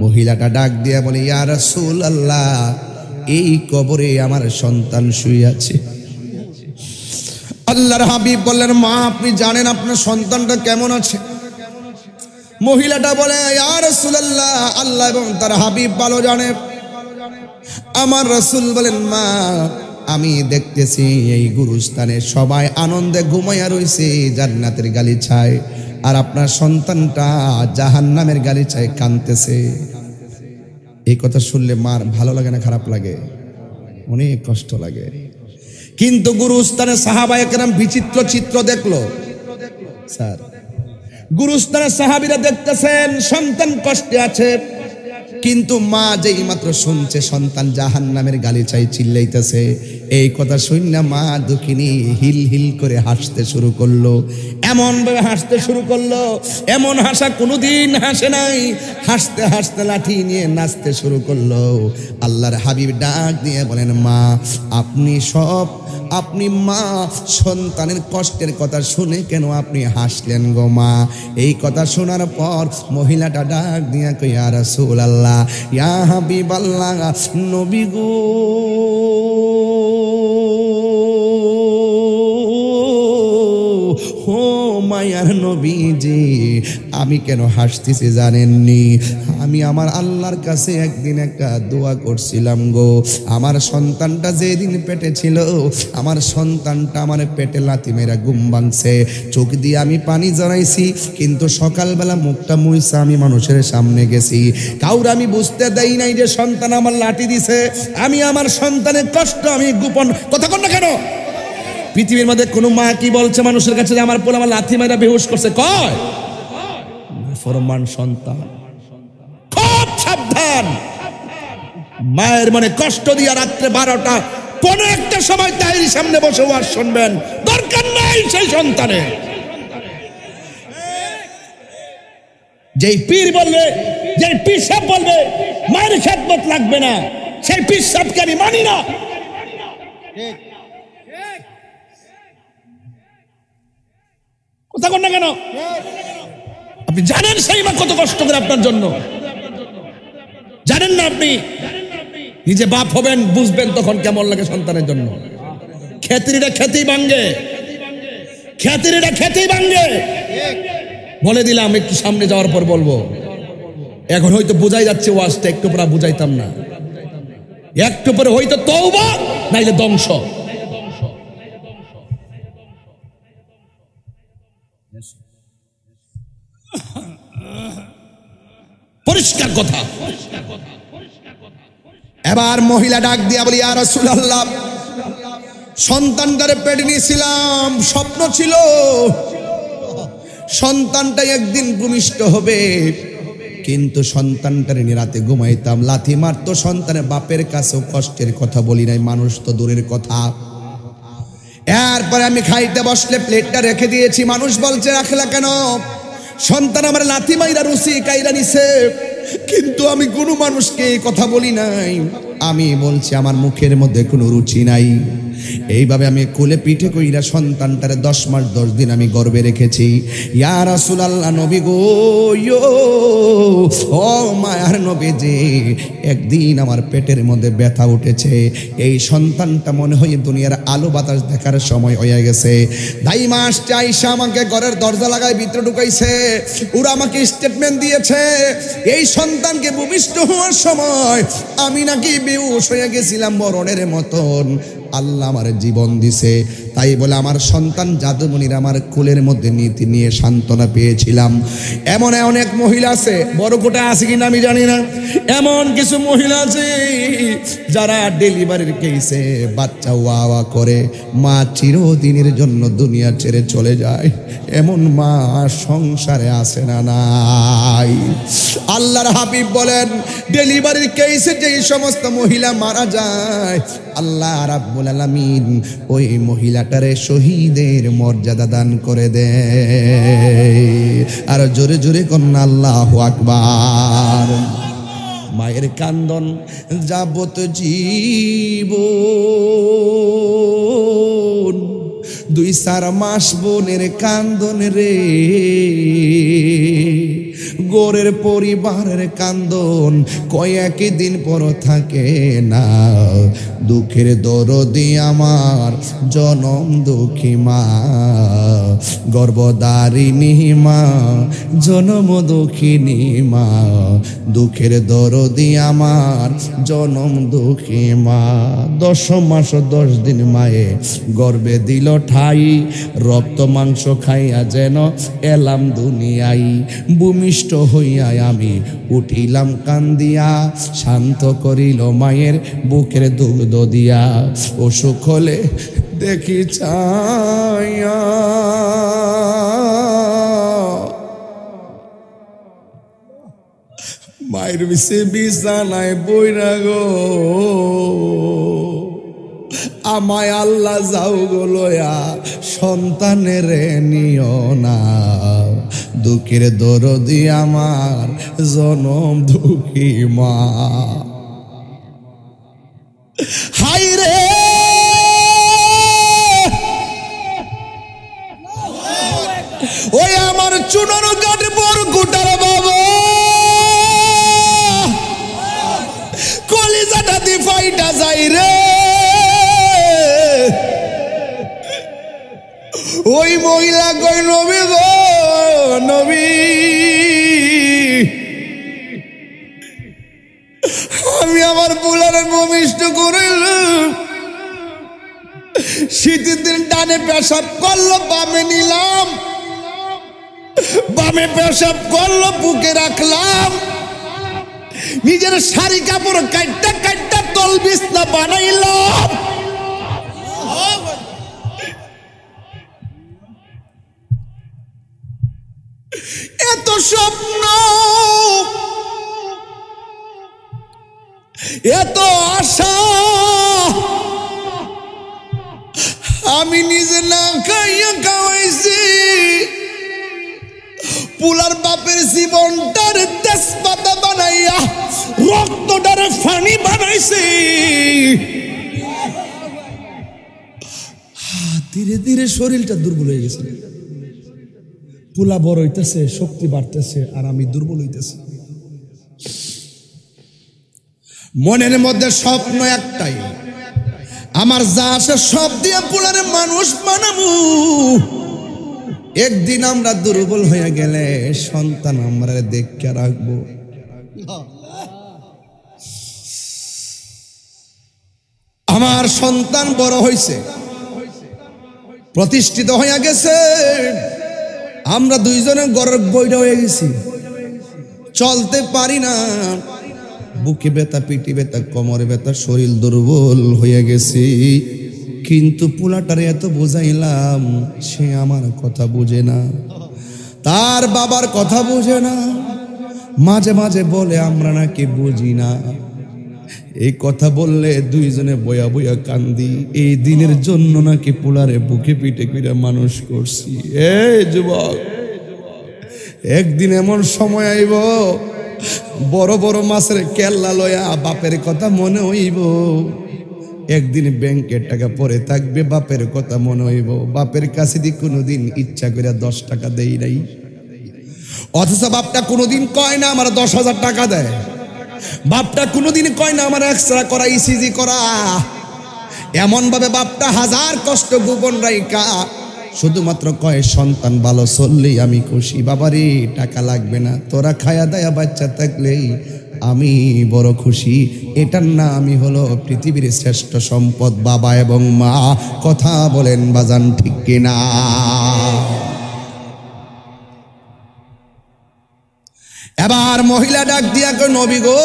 মহিলাটা ডাক দিয়া বলে, ইয়া রাসূলুল্লাহ, এই কবরে আমার সন্তান শুয়ে আছে। আল্লাহর হাবিব বললেন, মা, আপনি জানেন আপনার সন্তানটা কেমন আছে? মহিলাটা বলে, ইয়া রাসূলুল্লাহ, আল্লাহ এবং তার হাবিব ভালো জানে। আমার রাসূল বলেন, মা, আমি দেখতেছি এই গুরুস্থানে সবাই আনন্দে ঘুমাইয়া রইছে জান্নাতের গালিচায়, আর আপনার সন্তানটা জাহান্নামের গালিচায় কাঁদতেছে। এই কথা শুনলে মার ভালো লাগে না খারাপ লাগে? অনেক কষ্ট লাগে। কিন্তু গুরুস্থানে সাহাবায়ে কেরাম বিচিত্র চিত্র দেখলো। স্যার, গুরুস্থানে সাহাবীরা দেখতেছেন সন্তান কষ্টে আছে, কিন্তু মা যেই মাত্র শুনছে সন্তান জাহান্নামের গালিচায় চিল্লাইতেছে, এই কথা শুননা মা দুঃখিনী হিল হিল করে হাসতে শুরু করলো। এমন ভাবে হাসতে শুরু করলো, এমন হাসা কোনোদিন হাসে নাই। হাসতে হাসতে লাঠি নিয়ে নাচতে শুরু করলো। আল্লাহর হাবিব ডাক দিয়ে বলেন, মা, আপনি মা সন্তানের কষ্টের কথা শুনে কেন আপনি হাসলেন গো মা? এই কথা শোনার পর মহিলাটা ডাক দিয়া কই, ইয়া রাসূলুল্লাহ, ইয়া হাবিবাল্লাহ, নবী গো, ও মায়ার নবীজি, আমি কেন হাসতেছি জানেননি? আমি আমার আল্লাহর কাছে একদিন একটা দোয়া করছিলাম গো। আমার সন্তানটা যেদিন পেটে ছিল, আমার সন্তানটা আমার পেটে লাথি মেরা ঘুম ভাঙছে। চোখ দিয়ে আমি পানি জড়াইছি, কিন্তু সকালবেলা মুখটা মুইছা আমি মানুষের সামনে গেছি। কাউরে আমি বুঝতে দেই নাই যে সন্তান আমার লাঠি দিছে। আমি আমার সন্তানের কষ্ট আমি গোপন কথা কর না কেন? পৃথিবীর মধ্যে কোন মা কি বলছে মানুষের কাছে যে আমার পোলা আমার লাথি মেরা বেহুশ করছে? কয় ফরমান সন্তান। খুব সাবধান, মায়ের মনে কষ্ট দিয়া রাত্রে 12টা কোন একটা সময় তাইর সামনে বসে ওয়াজ শুনবেন, দরকার নাই সেই সন্তানের। যেই পীর বলবে, যেই পীর সাহেব বলবে মায়ের খেদমত লাগবে না, সেই পীর সাহেবকে আমি মানি না। কথা কর না কেন? আপনি জানেন সেই মা কত কষ্ট করে আপনার জন্য? জানেন না? আপনি নিজে বাপ হবেন, বুঝবেন তখন কেমন লাগে সন্তানের জন্য। খ্যাতিরিটা খ্যাতি ভাঙ্গে, খ্যাতিরিটা খ্যাতি ভাঙ্গে। বলে দিলাম, একটু সামনে যাওয়ার পর বলবো। এখন হয়তো বোঝাই যাচ্ছে ওয়াজটা, একটু পরে বুঝাইতাম না। একটু পরে হয়তো তওবা নাইলে ধ্বংস। পরিষ্কার কথা। এবার মহিলা ডাক দিয়া বলি, ইয়া রাসূলুল্লাহ, সন্তানটারে পেটে নিয়েছিলাম, স্বপ্ন ছিল সন্তানটা একদিন ভূমিষ্ঠ হবে, কিন্তু সন্তানটারে নিয়ে রাতে ঘুমাইতাম, লাথি মারতো সন্তানের বাপের কাছেও কষ্টের কথা বলি নাই, মানুষ তো দূরের কথা। এরপরে আমি খাইতে বসলে প্লেটটা রেখে দিয়েছি, মানুষ বলছে রাখলা কেন? সন্তান আমার লাথি মাইরা রুচি কাইরা নিছে, কিন্তু আমি কোনো মানুষকে এই কথা বলি নাই। আমি বলছি আমার মুখের মধ্যে কোনো রুচি নাই। এইভাবে আমি কোলে পিঠে কইরা সন্তানটারে 10 মাস 10 দিন আমি গর্ভে রেখেছি। ইয়া রাসূলুল্লাহ, নবী গো, ও মায়ার নবীজি, একদিন আমার পেটের মধ্যে ব্যথা উঠেছে। এই সন্তানটা মনে হয় দুনিয়ার আলো বাতাস দেখার সময় হয়ে গেছে। দাইমা আসছে, আয়েশা আমাকে ঘরের দরজা লাগায় ভিতরে ঢুকাইছে। ওরা আমাকে স্টেটমেন্ট দিয়েছে, এই সন্তানকে ভূমিষ্ঠ হওয়ার সময় আমি নাকি বেহুশ হয়ে গেছিলাম মরণের মতন, আল্লাহ আমার জীবন দিছে। তাই বলে আমার সন্তান জাদুমণির আমার কোলের মধ্যে নীতি নিয়ে সান্ত্বনা পেয়েছিলাম। এমন অনেক মহিলা আছে, বড় কোটা আছে কিনা আমি জানি না, এমন কিছু মহিলা আছে যারা ডেলিভারির কেসে বাচ্চা ওয়া করে মা চিরদিনের জন্য দুনিয়া ছেড়ে চলে যায়। এমন মা সংসারে আসে না নাই? আল্লাহর হাবিব বলেন, ডেলিভারির কেসে যেই সমস্ত মহিলা মারা যায়, আল্লাহ রাব্বুল আলামিন ওই মহিলাটারে শহীদের মর্যাদা দান করে দেয়। আর জোরে জোরে কন্যা আল্লাহু আকবার। মায়ের কান্দন যাবত জীবন, 2-4 মাস বোনের কান্দন রে, গোরের পরিবারের কান্দন কয়েক দিন পর থাকে না। দুঃখের দরদি আমার জনম দুঃখী মা, গর্ভধারিণী মা, জনম দুঃখিনী মা, দুঃখের দরদি আমার জনম দুঃখী মা। 10 মাস 10 দিন মায়ে গর্ভে দিল ঠাই, রক্ত মাংস খাইয়া যেন এলাম দুনিয়াই। ভূমিষ্ঠ হইয়া আমি উঠিলাম কান্দিয়া, শান্ত করিল মায়ের বুকের দুগ্ধ দিয়া। অসুখ হলে দেখি চাইয়া, মায়ের বিষে বিছানায় বইরা গো, আমায় আল্লাহ যাও গো লয়া, সন্তানের নিও না। দুঃখের দরদি আমার জনম দুঃখী মা। হাই রে ওই আমার চুনর কাঠ বড় কুটার বাবা, কলিজাটা দি ফাইটা যাই রে। ওই মহিলা কই, নবী গো নবী, আমি আমার বুলারে ভূমিষ্ঠ করিলাম, শীতের দিন ডানে পেশাব করলো, বামে নিলাম, বামে পেশাব করলো, বুকে রাখলাম, নিজের শাড়ি কাপড় কাটটা কাটটা তল বিছনা বানাইলাম। এত স্বপ্ন, এত আশা, আমি নিজে না খাইয়া খাওয়াইছি, পুলার বাপের জীবনটার তেজপাতা বানাইয়া রক্তটারে ফানি বানাইছি। ধীরে ধীরে শরীরটা দুর্বল হয়ে গেছে, পুলা বড় হইতেছে, শক্তি বাড়তেছে, আর আমি দুর্বল হইতেছি। মনের মধ্যে স্বপ্ন একটাই, আমার যা আছে সব দিয়ে পোলারে মানুষ বানাবো। একদিন আমরা দুর্বল হয়ে গেলে সন্তান আমরা দেখে রাখবো। আমার সন্তান বড় হয়েছে, প্রতিষ্ঠিত হয়ে গেছে, আমরা দুইজনে ঘরের বইটা হয়ে গেছি, চলতে পারি না, বুকে ব্যথা, পিঠে ব্যথা, কোমরে ব্যথা, শরীর দুর্বল হয়ে গেছি। কিন্তু পোলাটারে এত বুঝাইলাম, সে আমার কথা বুঝে না, তার বাবার কথা বুঝে না। মাঝে মাঝে বলে আমরা নাকি বুঝি না। এই কথা বললে দুইজনে বয়া বয়া কান্দি। এই দিনের জন্য নাকি পোলারে বুকে পিঠে করে মানুষ করছি। এই যুবক, একদিন এমন সময় আইব, বড় বড় মাছের কেল্লা লয়া বাপের কথা মনে হইব। একদিন ব্যাংকের টাকা পরে থাকবে, বাপের কথা মনে হইব। বাপের কাছে দিয়ে কোনোদিন ইচ্ছা করে 10 টাকা দেই নাই, অথচ বাপটা কোনোদিন কয় না আমার 10,000 টাকা দেয়। বাপটা কোনোদিন কয় না আমার এক্সরা করা, ইসিজি করা। এমন ভাবে বাপটা হাজার কষ্ট গোপন রাইকা শুধুমাত্র কয় সন্তান ভালো চললেই আমি খুশি। বাবারে টাকা লাগবে না, তোরা খায়া দায়া বাচ্চা থাকলেই আমি বড় খুশি। এটার নামই হলো পৃথিবীর শ্রেষ্ঠ সম্পদ বাবা এবং মা। কথা বলেন বাজান, ঠিক কিনা? এবার মহিলা ডাক দিয়া কই, নবী গো,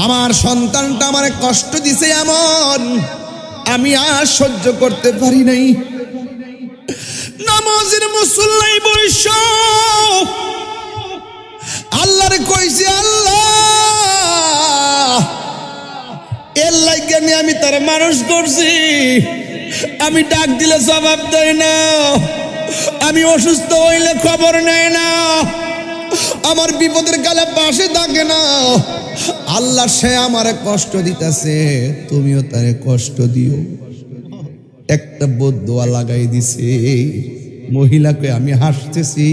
আমার সন্তানটা আমার কষ্ট দিছে এমন আমি আর সহ্য করতে পারি নাই। নামাজের মুসল্লাই বৈশ আল্লাহরে কইছি, আল্লাহ এর লাইগা নিয়ে আমি তার মানুষ করছি, আমি ডাক দিলে জবাব দেয় না, আমি অসুস্থ হইলে খবর নেয় না, আমার বিপদের কালে পাশে থাকে না। আল্লাহ সে আমার কষ্ট দিতেছে, তুমিও তারে কষ্ট দিও। একটা বদদোয়া লাগাই দিছে। মহিলাকে আমি হাসতেছি,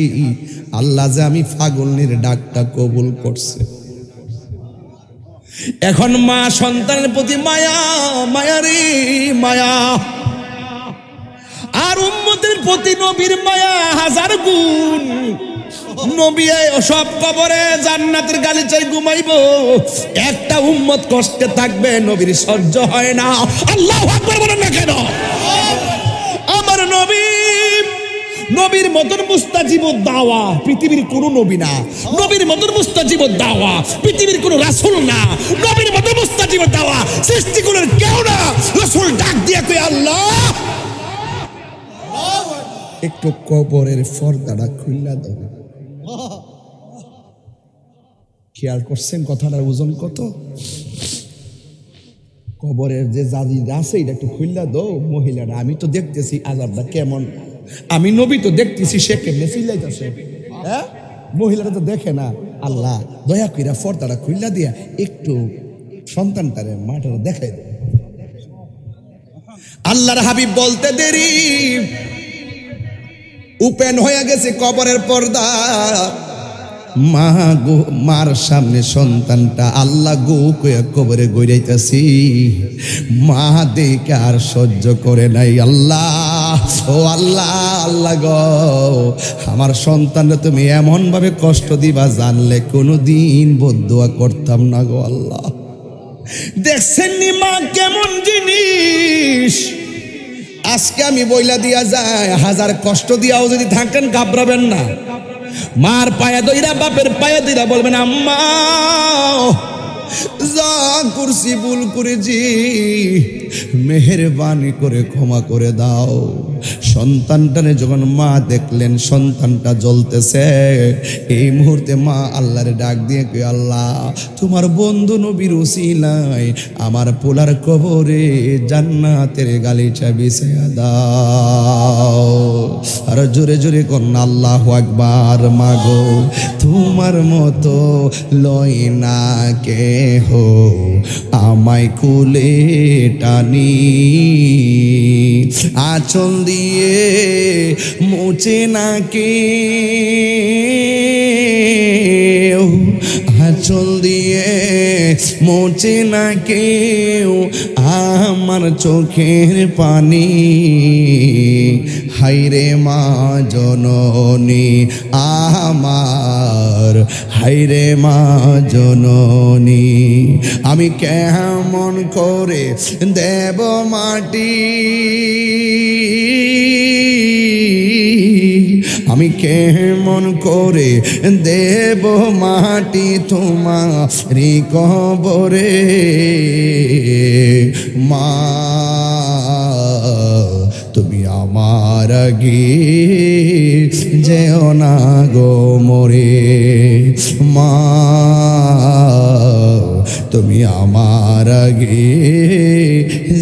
আল্লাহ যে আমি ফাগলনির ডাকটা কবুল করছে। এখন মা সন্তানের প্রতি মায়া, মায়া রে মায়া। আর উম্মতের প্রতি নবীর মায়া হাজার গুণ। নবী সব কবরে জান্নাতের গালিচায় ঘুমাইবো, একটা উম্মত কষ্টে থাকবে, নবীর সহ্য হয় না। আল্লাহু আকবার বলেন না কেন? আমার নবী, নবীর মতন মুস্তাজিব দাওয়া পৃথিবীর কোন নবী না। নবীর মতন মুস্তাজিব দাওয়া পৃথিবীর কোন রাসূল না। নবীর মতন মুস্তাজিব দাওয়া সৃষ্টিকুলের কেউ না। রাসূল ডাক দিয়ে কই, আল্লাহ একটু কবরের পর্দাটা খুইলা দাও। খেয়াল করছেন কথাটার ওজন কত? কবরের যে জাজিরা আছে এটা একটু খুইলা দাও। মহিলারা, আমি তো দেখতেছি আযাবটা কেমন, আমি নবী তো দেখতেছি সে কেমনে চিল্লাইতেছে। হ্যাঁ, মহিলারা তো দেখে না। আল্লাহ দয়া কইরা পর্দাটা খুইলা দিয়া একটু সন্তানটারে মাটারে দেখাই দেয়। আল্লাহর হাবিব বলতে দেরি, ওপেন হয়ে গেছে কবরের পর্দা। মা গো, মার সামনে সন্তানটা আল্লাহ গো কইয়া কবরে গইরাইতাছি। মা দেখে আর সহ্য করে নাই। আল্লাহ, ও আল্লাহ, আল্লাহ গো, আমার সন্তানরা তুমি এমন ভাবে কষ্ট দিবা জানলে কোনোদিন বদদোয়া করতাম না গো আল্লাহ। দেখছেন নি মা কেমন জিনিস? আজকে আমি বইলা দিয়া যায়, হাজার কষ্ট দিয়াও যদি থাকেন ঘাবড়াবেন না। মার পায়ে দইরা, বাপের পায়ে দইরা বলবেন, আম্মা যা করছি ভুল করেছি, মেহেরবানি করে ক্ষমা করে দাও। সন্তানটারে যখন মা দেখলেন সন্তানটা জ্বলতেছে, এই মুহূর্তে মা আল্লাহরে ডাক দিয়ে কই, আল্লাহ তোমার বন্ধু নবীর উসিলায় আমার পোলার কবরে জান্নাতের গালিচা বিছায়া দাও। আর জোরে জোরে কোন আল্লাহু আকবার। মাগো তোমার মতো লয় না কেহ আমায় কুলে টানি, আঁচল দিয়ে মুছে না কে আঁচল দিয়ে মোছে না কেউ আমার চোখের পানি। হায়রে মা জননী আমার, হায়রে মা জননী, আমি কেমন করে দেব মাটি, আমি কেমন করে দেব মাটি তোমারি কবরে। মা তুমি আমার আগে যেও না গো মরে, মা তুমি আমার আগে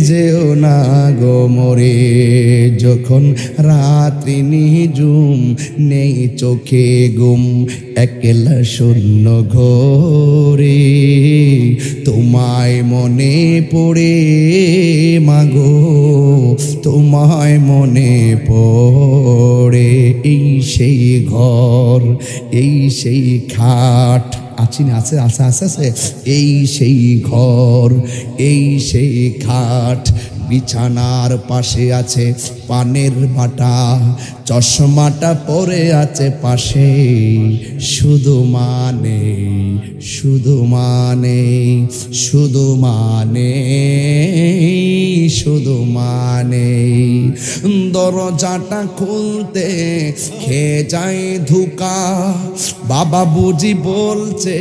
যেও না গো মরে। যখন রাত্রি নিঝুম নেই চোখে ঘুম, একলা শূন্য ঘরে তোমায় মনে পড়ে মাগো, তোমায় মনে পড়ে। এই সেই ঘর, এই সেই খাট, আছি না, আছে আছে আছে আছে, এই সেই ঘর, এই সেই খাট, বিছানার পাশে আছে পানের বাটা, চশমাটা পরে আছে পাশে, শুধু মানে, শুধু মানে, শুধু মানে, শুধু মানে। দরজাটা খুলতে খেয়ে যায় ধোকা, বাবা বুঝি বলছে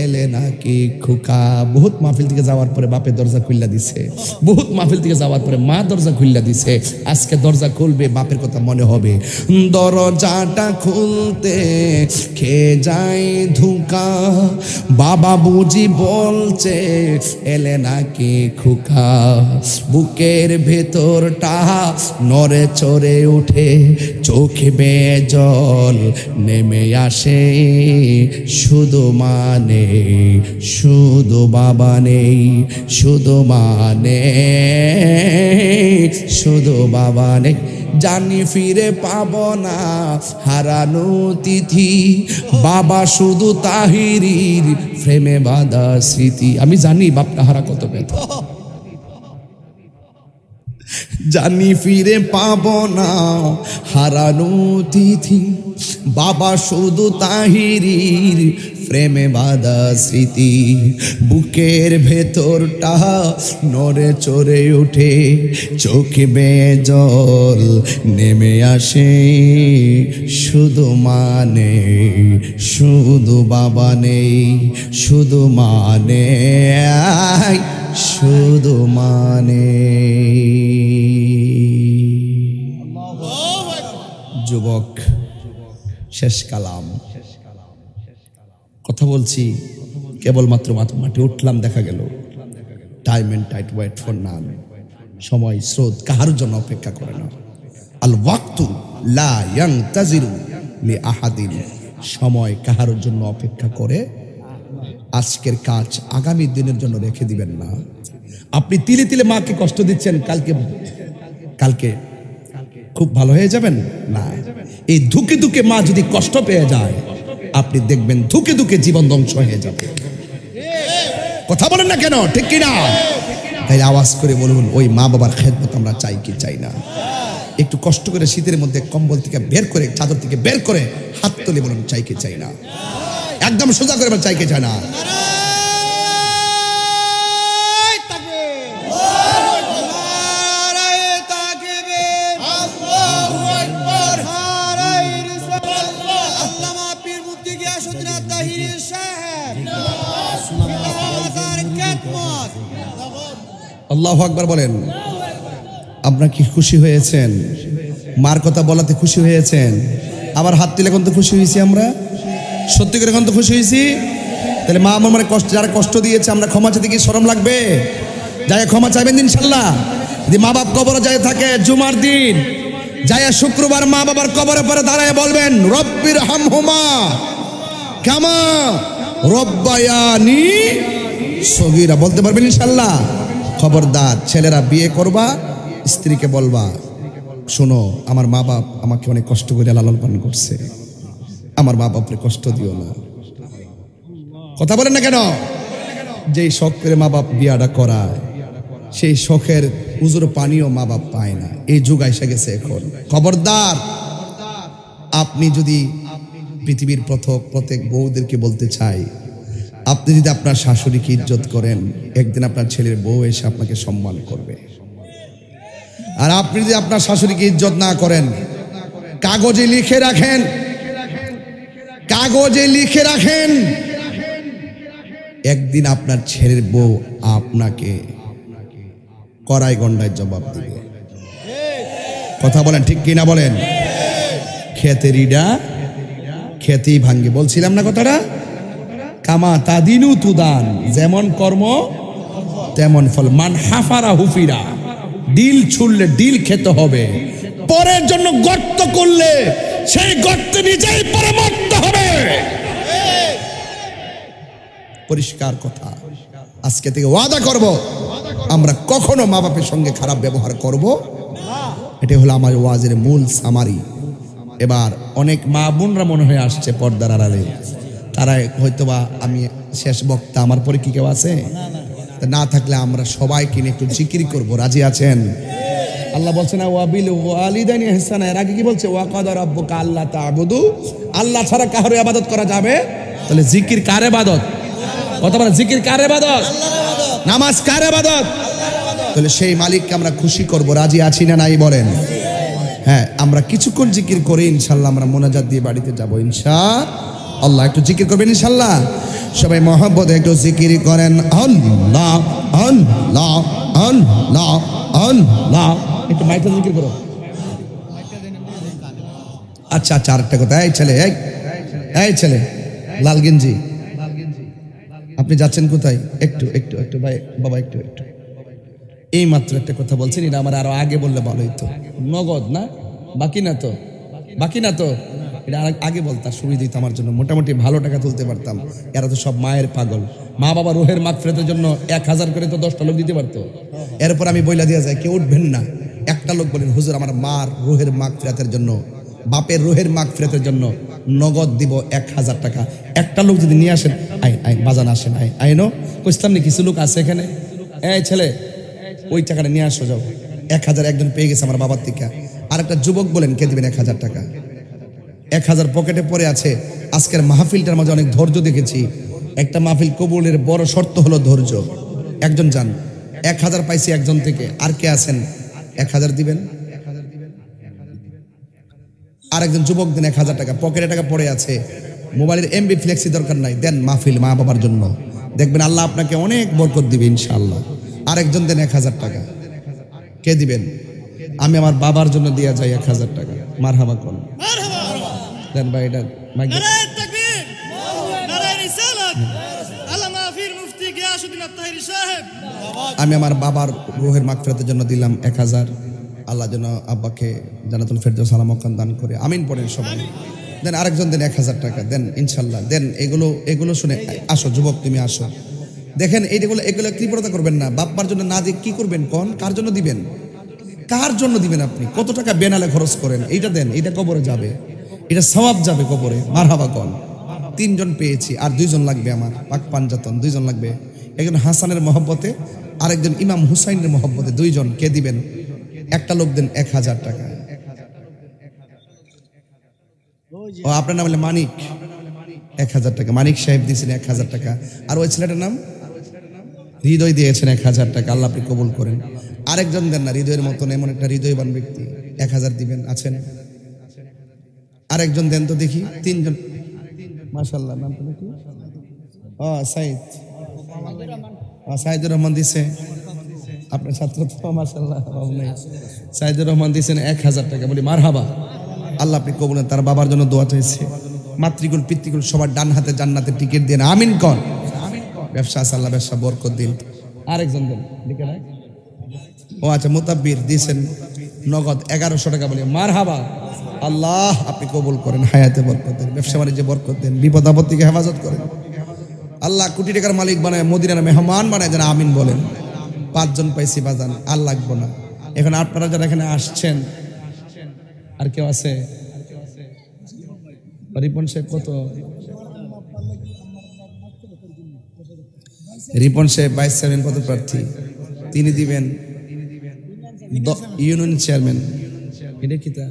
এলে নাকি খোকা। বহুত মাহফিল থেকে যাওয়ার পরে বাপে দরজা খুললা দিছে, বহুত মাহফিল থেকে যাওয়ার পরে মা দরজা খুললা দিছে, আজকে দরজা খুলবে বাপের কথা মনে হবে। দরজাটা খুলতে খেয়ে যায় ধোকা, বাবা বুঝি বলছে এলে নাকি খোকা। বুকের ভেতরটা নড়ে চড়ে উঠে, চোখে বেয়ে জল নেমে আসে, শুধু মানে, শুধু বাবা নেই, শুধু মানে, শুধু বাবা নেই। জানি ফিরে পাবো না হারানো তিথি, বাবা শুধু তাহিরির প্রেমে বাঁধা স্মৃতি। আমি জানি বাপটা হারা কত ব্যথা, জানি ফিরে পাবো না হারানো তিথি, বাবা শুধু তাহিরির প্রেমে বাঁধা স্মৃতি। বুকের ভেতরটা নড়ে চড়ে উঠে, চোখে বেয়ে জল নেমে আসে, শুধু মানে, শুধু বাবা নেই, শুধু মানে, শুধু মানে। যুবক, শেষ কালাম, কথা বলছি কেবলমাত্র মাঠে উঠলাম, দেখা গেল time and tide wait for none. সময় স্রোত কাহার জন্য অপেক্ষা করে না। আল ওয়াক্তু লা ইয়ানতাজিরু লি আহাদিন, সময় কাহার জন্য অপেক্ষা করে। আজকের কাজ আগামী দিনের জন্য রেখে দিবেন না। আপনি তিলে তিলে মাকে কষ্ট দিচ্ছেন, কালকে কালকে খুব ভালো হয়ে যাবেন না। এই ধুকে ধুকে মা যদি কষ্ট পেয়ে যায়, আপনি দেখবেন ধুকে ধুকে জীবন ধ্বংস হয়ে যাবে। কথা বলেন না কেন, ঠিক কিনা? তাই আওয়াজ করে বলুন, ওই মা বাবার খেদমত আমরা চাই কি চাই না? একটু কষ্ট করে শীতের মধ্যে কম্বল থেকে বের করে, চাদর থেকে বের করে হাত তুলে বলুন, চাই কি চাই না? একদম সোজা করে বলুন, চাই কি চাই না? আল্লাহু আকবার বলেন। আপনারা কি খুশি হয়েছেন? মার কথা বলাতে খুশি হয়েছেন? আবার হাত তুলে এখন তো খুশি হয়েছি আমরা, সত্যি করে এখন তো খুশি হয়েছি। তাহলে মা আমার মানে কষ্ট, যারা কষ্ট দিয়েছে আমরা ক্ষমা চাইতে কি শরম লাগবে? যাই ক্ষমা চাইবেন ইনশাল্লাহ। যদি মা বাপ কবরে যায় থাকে জুমার দিন, যাই শুক্রবার মা বাবার কবরে পরে দাঁড়ায় বলবেন, রব্বির হামহুমা কামা রব্বায়ানি সগীরা, বলতে পারবেন ইনশাল্লাহ। খবরদার ছেলেরা, বিয়ে করবা স্ত্রীকে বলবা, শোনো আমার মা বাপ আমাকে অনেক কষ্ট করে লালন পালন করছে, আমার মা বাপরে কষ্ট দিও না। কথা বলেন না কেন? যেই শখ করে মা বাপ বিয়াটা করায়, সেই শখের উজুর পানিও মা বাপ পায় না। এই যুগ আইসা গেছে এখন। খবরদার, আপনি যদি পৃথিবীর প্রত্যেক বউদেরকে বলতে চাই, আপনি যদি আপনার শাশুড়িকে ইজ্জত করেন, একদিন আপনার ছেলের বউ এসে আপনাকে সম্মান করবে। আর আপনি যদি আপনার শাশুড়িকে ইজ্জত না করেন, কাগজে লিখে রাখেন, কাগজে লিখে রাখেন, একদিন আপনার ছেলের বউ আপনাকে কড়াই গন্ডায় জবাব দিবে। কথা বলেন ঠিক কিনা বলেন? খেতের ইডা খেতেই ভাঙ্গে, বলছিলাম না কথাটা? কামা তাদিনু তুদান, যেমন কর্ম তেমন ফল। মান হাফারা হুফিরা, ডিল ছুড়লে ডিল খেতে হবে। পরের জন্য গর্ত করলে সেই গর্তে নিজেই পরে মরতে হবে। পরিষ্কার কথা। আজকে থেকে ওয়াদা করব, আমরা কখনো মা বাপের সঙ্গে খারাপ ব্যবহার করব। এটা হলো আমার ওয়াজের মূল সামারি। এবার অনেক মা বোনরা মনে হয়ে আসছে পর্দার আড়ালে, তারা হয়তোবা আমি শেষ বক্তা, আমার পরে কি কেউ আছে? না থাকলে আমরা সবাই কিনে একটু জিকির করব। রাজি আছেন? আল্লাহ বলছে না ওয়াবিল ওয়ালিদাইনি ইহসানা, এর আগে কি বলছে? ওয়া কাদা রাব্বুকা আল্লা তা'বুদু, আল্লাহ ছাড়া কারো ইবাদত করা যাবে? তাহলে জিকির কার ইবাদত? কথা বলেন, জিকির কার ইবাদত? নামাজ কার ইবাদত? তাহলে সেই মালিককে আমরা খুশি করব। রাজি আছি না নাই বলেন? হ্যাঁ, আমরা কিছুক্ষণ জিকির করে ইনশাআল্লাহ আমরা মোনাজাত দিয়ে বাড়িতে যাব ইনশাআল্লাহ। একটু জিকির করবেন ইনশাআল্লাহ। সবাই মহব্বতে একটু জিকির করেন, আল্লাহ আল্লাহ আল্লাহ আল্লাহ। একটু মাইকে জিকির করো। আচ্ছা আচ্ছা, আরেকটা কথা, এই ছেলে, এই ছেলে লাল গেঞ্জি, আপনি যাচ্ছেন কোথায়? একটু একটু একটু ভাই, বাবা একটু একটু। এই মাত্র একটা কথা বলছেন, এটা আমার আরো আগে বললে ভালো হইতো। নগদ না, বাকি না তো? বাকি না তো? এটা আগে বলতাম, সুবিধা হইতো আমার জন্য, মোটামুটি ভালো টাকা তুলতে পারতাম। এরা তো সব মায়ের পাগল। মা বাবা রুহের মাগফিরাতের জন্য 1000 করে তো 10টা লোক দিতে পারতো। এরপর আমি বইলা দিয়া যায়, কেউ উঠবেন না। একটা লোক বলেন, হুজুর আমার মার রুহের মাগফিরাতের জন্য, বাপের রুহের মাগফিরাতের জন্য নগদ দিব 1000 টাকা। একটা লোক যদি নিয়ে আসেন, আই আই বাজান আসেন, আই আইনো কইতাম নি কিছু লোক আছে এখানে। এই ছেলে, ওই টাকাটা নিয়ে আসো, যাও। 1000 একজন পেয়ে গেছে আমার বাবার থেকে। আর একটা যুবক বলেন, কে দিবেন 1000 টাকা? 1000 পকেটে পড়ে আছে। আজকের মাহফিলটার মাঝে অনেক ধৈর্য দেখেছি। একটা মাহফিল কবুলের বড় শর্ত হলো ধৈর্য। একজন যান, 1000 পাইছি একজন থেকে। আর কে আছেন? 1000 দিবেন। আর একজন যুবক দেন 1000 টাকা, পকেটে টাকা পড়ে আছে। মোবাইলের এমবি ফ্লেক্সি দরকার নাই, দেন মাহফিল মা বাবার জন্য, দেখবেন আল্লাহ আপনাকে অনেক বরকত দিবে ইনশাআল্লাহ। আরেকজন দেন 1000 টাকা। কে দিবেন? আমি আমার বাবার জন্য দিয়া যাই 1000 টাকা। মারহাবা কোন দেন ভাই, এটা নারায়ে তাকবীর, নারায়ে রিসালাত, আল্লাহ মাহফির মুফতি গিয়াসউদ্দিন আত-তাহিরি সাহেব। আমি আমার বাবার রূহের মাগফিরাতের জন্য দিলাম 1000। আল্লাহ যেন আব্বাকে জান্নাতুল ফেরদৌস সালাম ওয়াকান দান করে, আমিন পড়েন সবাই। দেন আরেকজন দেন 1000 টাকা, দেন ইনশাআল্লাহ দেন। এগুলো শুনে আসো যুবক, তুমি আসো। দেখেন এগুলো কৃপণতা করবেন না। বাপ্পার জন্য না দিয়ে কি করবেন কোন? কার জন্য দিবেন? কার জন্য দিবেন? আপনি কত টাকা বেনালে খরচ করেন, এইটা দেন, এইটা কবরে যাবে, এটা সওয়াব যাবে কবরে। মারহাবা কোন। 3 জন পেয়েছি, আর 2 জন লাগবে আমার, পাক পাঞ্জাতন 2 জন লাগবে। একজন হাসানের মহব্বতে, আরেকজন ইমাম হুসাইনের মহব্বতে, 2 জন। কে দিবেন? একটা লোক দেন 1000 টাকা। ও আপনার নাম হলে মানিক, 1000 টাকা। মানিক সাহেব দিয়েছেন 1000 টাকা। আর ওই ছেলেটার নাম হৃদয় দিয়েছেন 1000 টাকা। আল্লাহ আপনি কবুল করেন। আরেকজন দেন না, হৃদয়ের মতন এমন একটা হৃদয়বান ব্যক্তি, 1000 দিবেন, আছেন? আরেকজন দেন তো দেখি। 3 জন, মাশাআল্লাহ। নাম তো কি? সাইদ, সাইদুর রহমান দিছে, আপনার ছাত্র তো, মাশাআল্লাহ। সাইদুর রহমান দিয়েছেন 1000 টাকা। বলি মারহাবা, আল্লাহ আপনি কবুল করেন। তার বাবার জন্য দোয়া চাইছে। মাতৃকুল পিতৃকুল সবার ডান হাতে জান্নাতের টিকিট দেন, আমিন কর। ব্যবসা আছে, আল্লাহ ব্যবসা বরকত দিন। আরেকজন দেন, দেখে নাই? ও আচ্ছা, মুতাব্বির দিয়েছেন নগদ 1100 টাকা। বলি মারহাবা, আল্লাহ আপনি কবুল করেন, হায়াতে বরকত দেন, ব্যবসা বাণিজ্যে বরকত দেন, বিপদ আপদ থেকে হেফাজত করেন। আল্লাহ কোটি টাকার মালিক বানায়, মদিনার মেহমান বানায়, যেন আমিন বলেন। 5 জন পাইছি বাজান, আর লাগবো না। এখন আপনারা যারা এখানে আসছেন, আর কেউ আছে? রিপন শেখ কত? রিপন সাহেব ভাইস চেয়ারম্যান পদপ্রার্থী, তিনি দিবেন ইউনিয়ন চেয়ারম্যান। এটা কি তা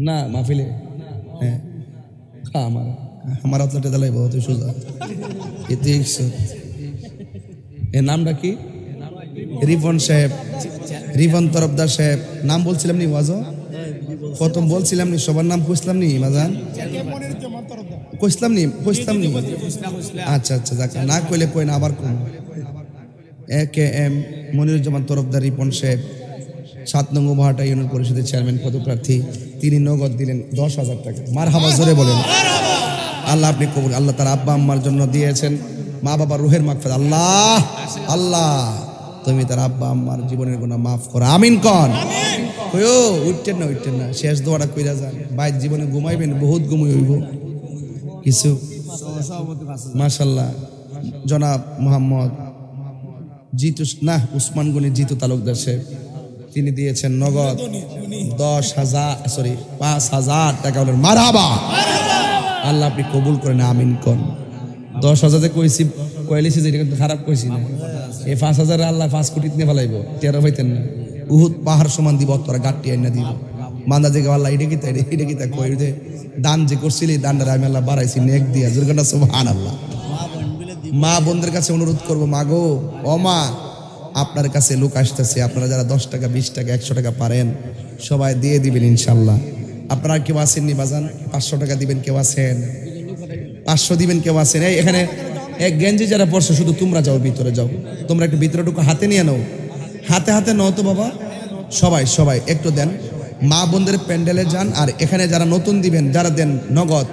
না মাহফিলে? হ্যাঁ আমার আমার আপনারটা দালাই বহুত সোজা। এর নামটা কি? রিপন সাহেব, রিপন তরফদার সাহেব। নাম বলছিলাম নি ওয়াজ, প্রথম বলছিলাম নি, সবার নাম কইছিলাম নি মাজান? কইছিলাম নি? আচ্ছা আচ্ছা, যাক না কইলে কই না, আবার কোন AKM মনিরুজ্জামান তরফদার রিপন সাহেব 7 নং উপহাটা ইউনিয়ন পরিষদের চেয়ারম্যান পদপ্রার্থী, তিনি নগদ দিলেন 10,000 টাকা। মারহাবা, জোরে বলেন। আল্লাহ আপনি কবুল। আল্লাহ তার আব্বা আম্মার জন্য দিয়েছেন, মা বাবার রুহের মাগফিরাত। আল্লাহ আল্লাহ তুমি তার আব্বা আম্মার জীবনের গুনাহ মাফ করো, আমিন কন। কইও উঠতেন না, শেষ দোয়াটা কইরা যান। ভাই জীবনে ঘুমাইবেন, বহুত ঘুমাই হইব কিছু। মাশাআল্লাহ জনাব মোহাম্মদ জিতু না উসমান গনি জিতু তালুকদার সাহেব, তিনি দিয়েছেন নগদ 5,000 টাকা। বলেন মারহাবা। আল্লাহ আপনি কবুল করেন, আমিন কন। 10,000 কইছি কইলেছি যে এটা কিন্তু খারাপ কইছি না। এই 5,000 আল্লাহ 5 কোটি নিয়ে ফেলাইব, টের পাইতেন না। উহুদ পাহাড় সমান দিব, তোরা গাট্টি আইনা দিব। মান্দা যে আল্লাহ এটা কি তা কই যে দান যে করছিলি, দানটা আমি আল্লাহ বাড়াইছি নেক দিয়া। জোরকাটা সুবহানাল্লাহ। মা বোনদের কাছে অনুরোধ করবো, মা গো ও মা, আপনার কাছে লোক আসতেছে, আপনারা যারা 10 টাকা 20 টাকা 100 টাকা পারেন সবাই দিয়ে দিবেন ইনশাল্লাহ। আপনারা কেউ আসেননি বাজান? 500 টাকা দিবেন কেউ আছেন? 500 দিবেন কেউ আছেন? এই এখানে এক গেঞ্জি যারা পড়ছো শুধু তোমরা যাও, ভিতরে যাও, তোমরা একটু ভিতরেটুকু হাতে নিয়ে নাও, হাতে নাও তো বাবা। সবাই একটু দেন, মা বোনদের প্যান্ডেলে যান। আর এখানে যারা নতুন দিবেন, যারা দেন নগদ,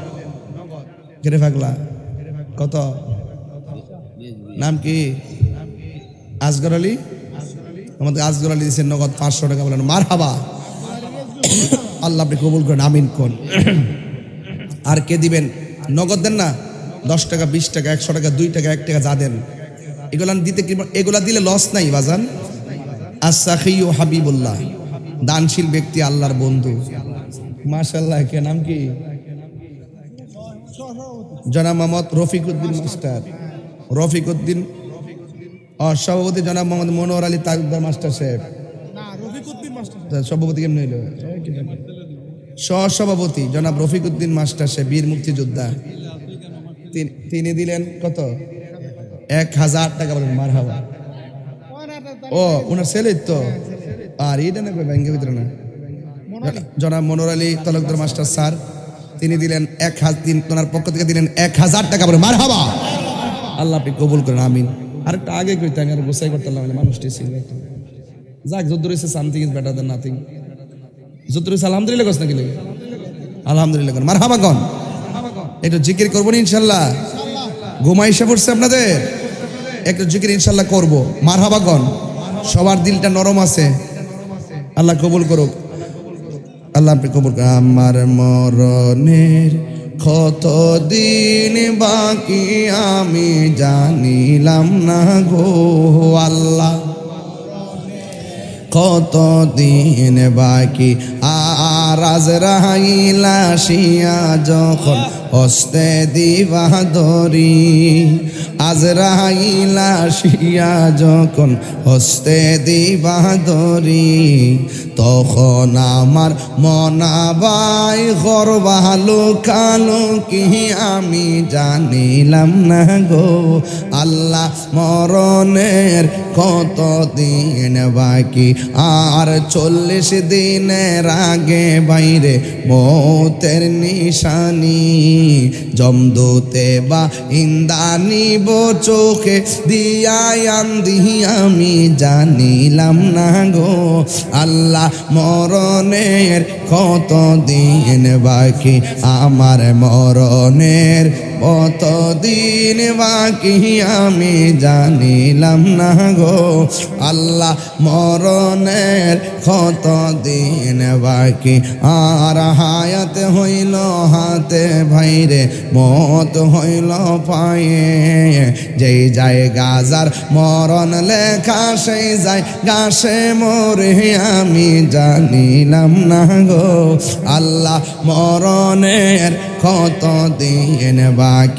কেটে ফাগলা কত নাম কি? আসগর আলী, আমাদের আসগর আলী দিচ্ছেন নগদ 500 টাকা। বলেন মারহাবা। আল্লাহ আপনি কবুল করেন, আমিন কোন। আর কে দিবেন? নগদ দেন না, 10 টাকা 20 টাকা 100 টাকা 2 টাকা 1 টাকা যা দেন, এগুলা দিলে লস নাই বাজান। আস-সাখিয়্যু হাবিবুল্লাহ, দানশীল ব্যক্তি আল্লাহর বন্ধু। মাশাআল্লাহ। কে নাম কি? জনাব মোহাম্মদ রফিকুদ্দিন মাস্টার, রফিকুদ্দিন। সভাপতি জনাব মোহাম্মদ মনোয়ার আলী তালুকদার মাস্টার সাহেব। সভাপতি কেমন হইল? সহসভাপতি জনাব রফিকুদ্দিন মাস্টার সাহেব, বীর মুক্তিযোদ্ধা, তিনি দিলেন কত? 1,000 টাকা। বলেন মারহাবা। ও ওনার ছেলে তো, আর এটা না ব্যাংকের ভিতরে না। জনাব মনোয়ার আলী তালুকদার মাস্টার স্যার, তিনি দিলেন 1,000, ওনার পক্ষ থেকে দিলেন 1,000 টাকা। বলেন মারহাবা। আল্লাহ আপনি কবুল করেন, আমিন। আরেকটা আগে কইতে আমি আর গোসাই করতে পারলাম না, মানুষটি ছিল। যাক, যত রয়েছে something is better then nothing. যত রয়েছে আলহামদুলিল্লাহ কস নাকি? আলহামদুলিল্লাহ কন, মারহাবা কন। একটু জিকির করবো না ইনশাল্লাহ? ঘুমাই এসে পড়ছে আপনাদের, একটু জিকির ইনশাল্লাহ করবো। মারহাবা কন। সবার দিলটা নরম আছে, আল্লাহ কবুল করুক। আল্লাহ আপনি কবুল করুন। আমার মরণের কত দিন বাকি আমি জানিলাম না গো আল্লাহ, কত দিন বাকি। আর আজরাইল আসিয়া যখন হস্তে দিবা ধরি, আজরাইল আসিয়া যখন হস্তে দিবা ধরি, তখন আমার মনাবাই গর্বালো কালো কি আমি জানিলাম না গো আল্লাহ, মরণের কত দিন বাকি। আর 40 দিনের আগে বাইরে মৌতের নিশানি, জমদূতে বা ইন্দানিব চোখে দিয়াই আন্দি আমি জানিলাম না গো আল্লাহ, মরণের কত দিন বাকি। আমার মরণের কত দিন বাকি আমি জানিলাম না গো আল্লাহ, মরণের কত দিন বাকি। আর হায়াত হইল হাতে ভাইরে, মত হইল পায়ে, যেই যায় গাজার মরণ লেখা সেই যায় গাছে মরে আমি জানিলাম না গো আল্লাহ, মরণের কত দিন বাকি।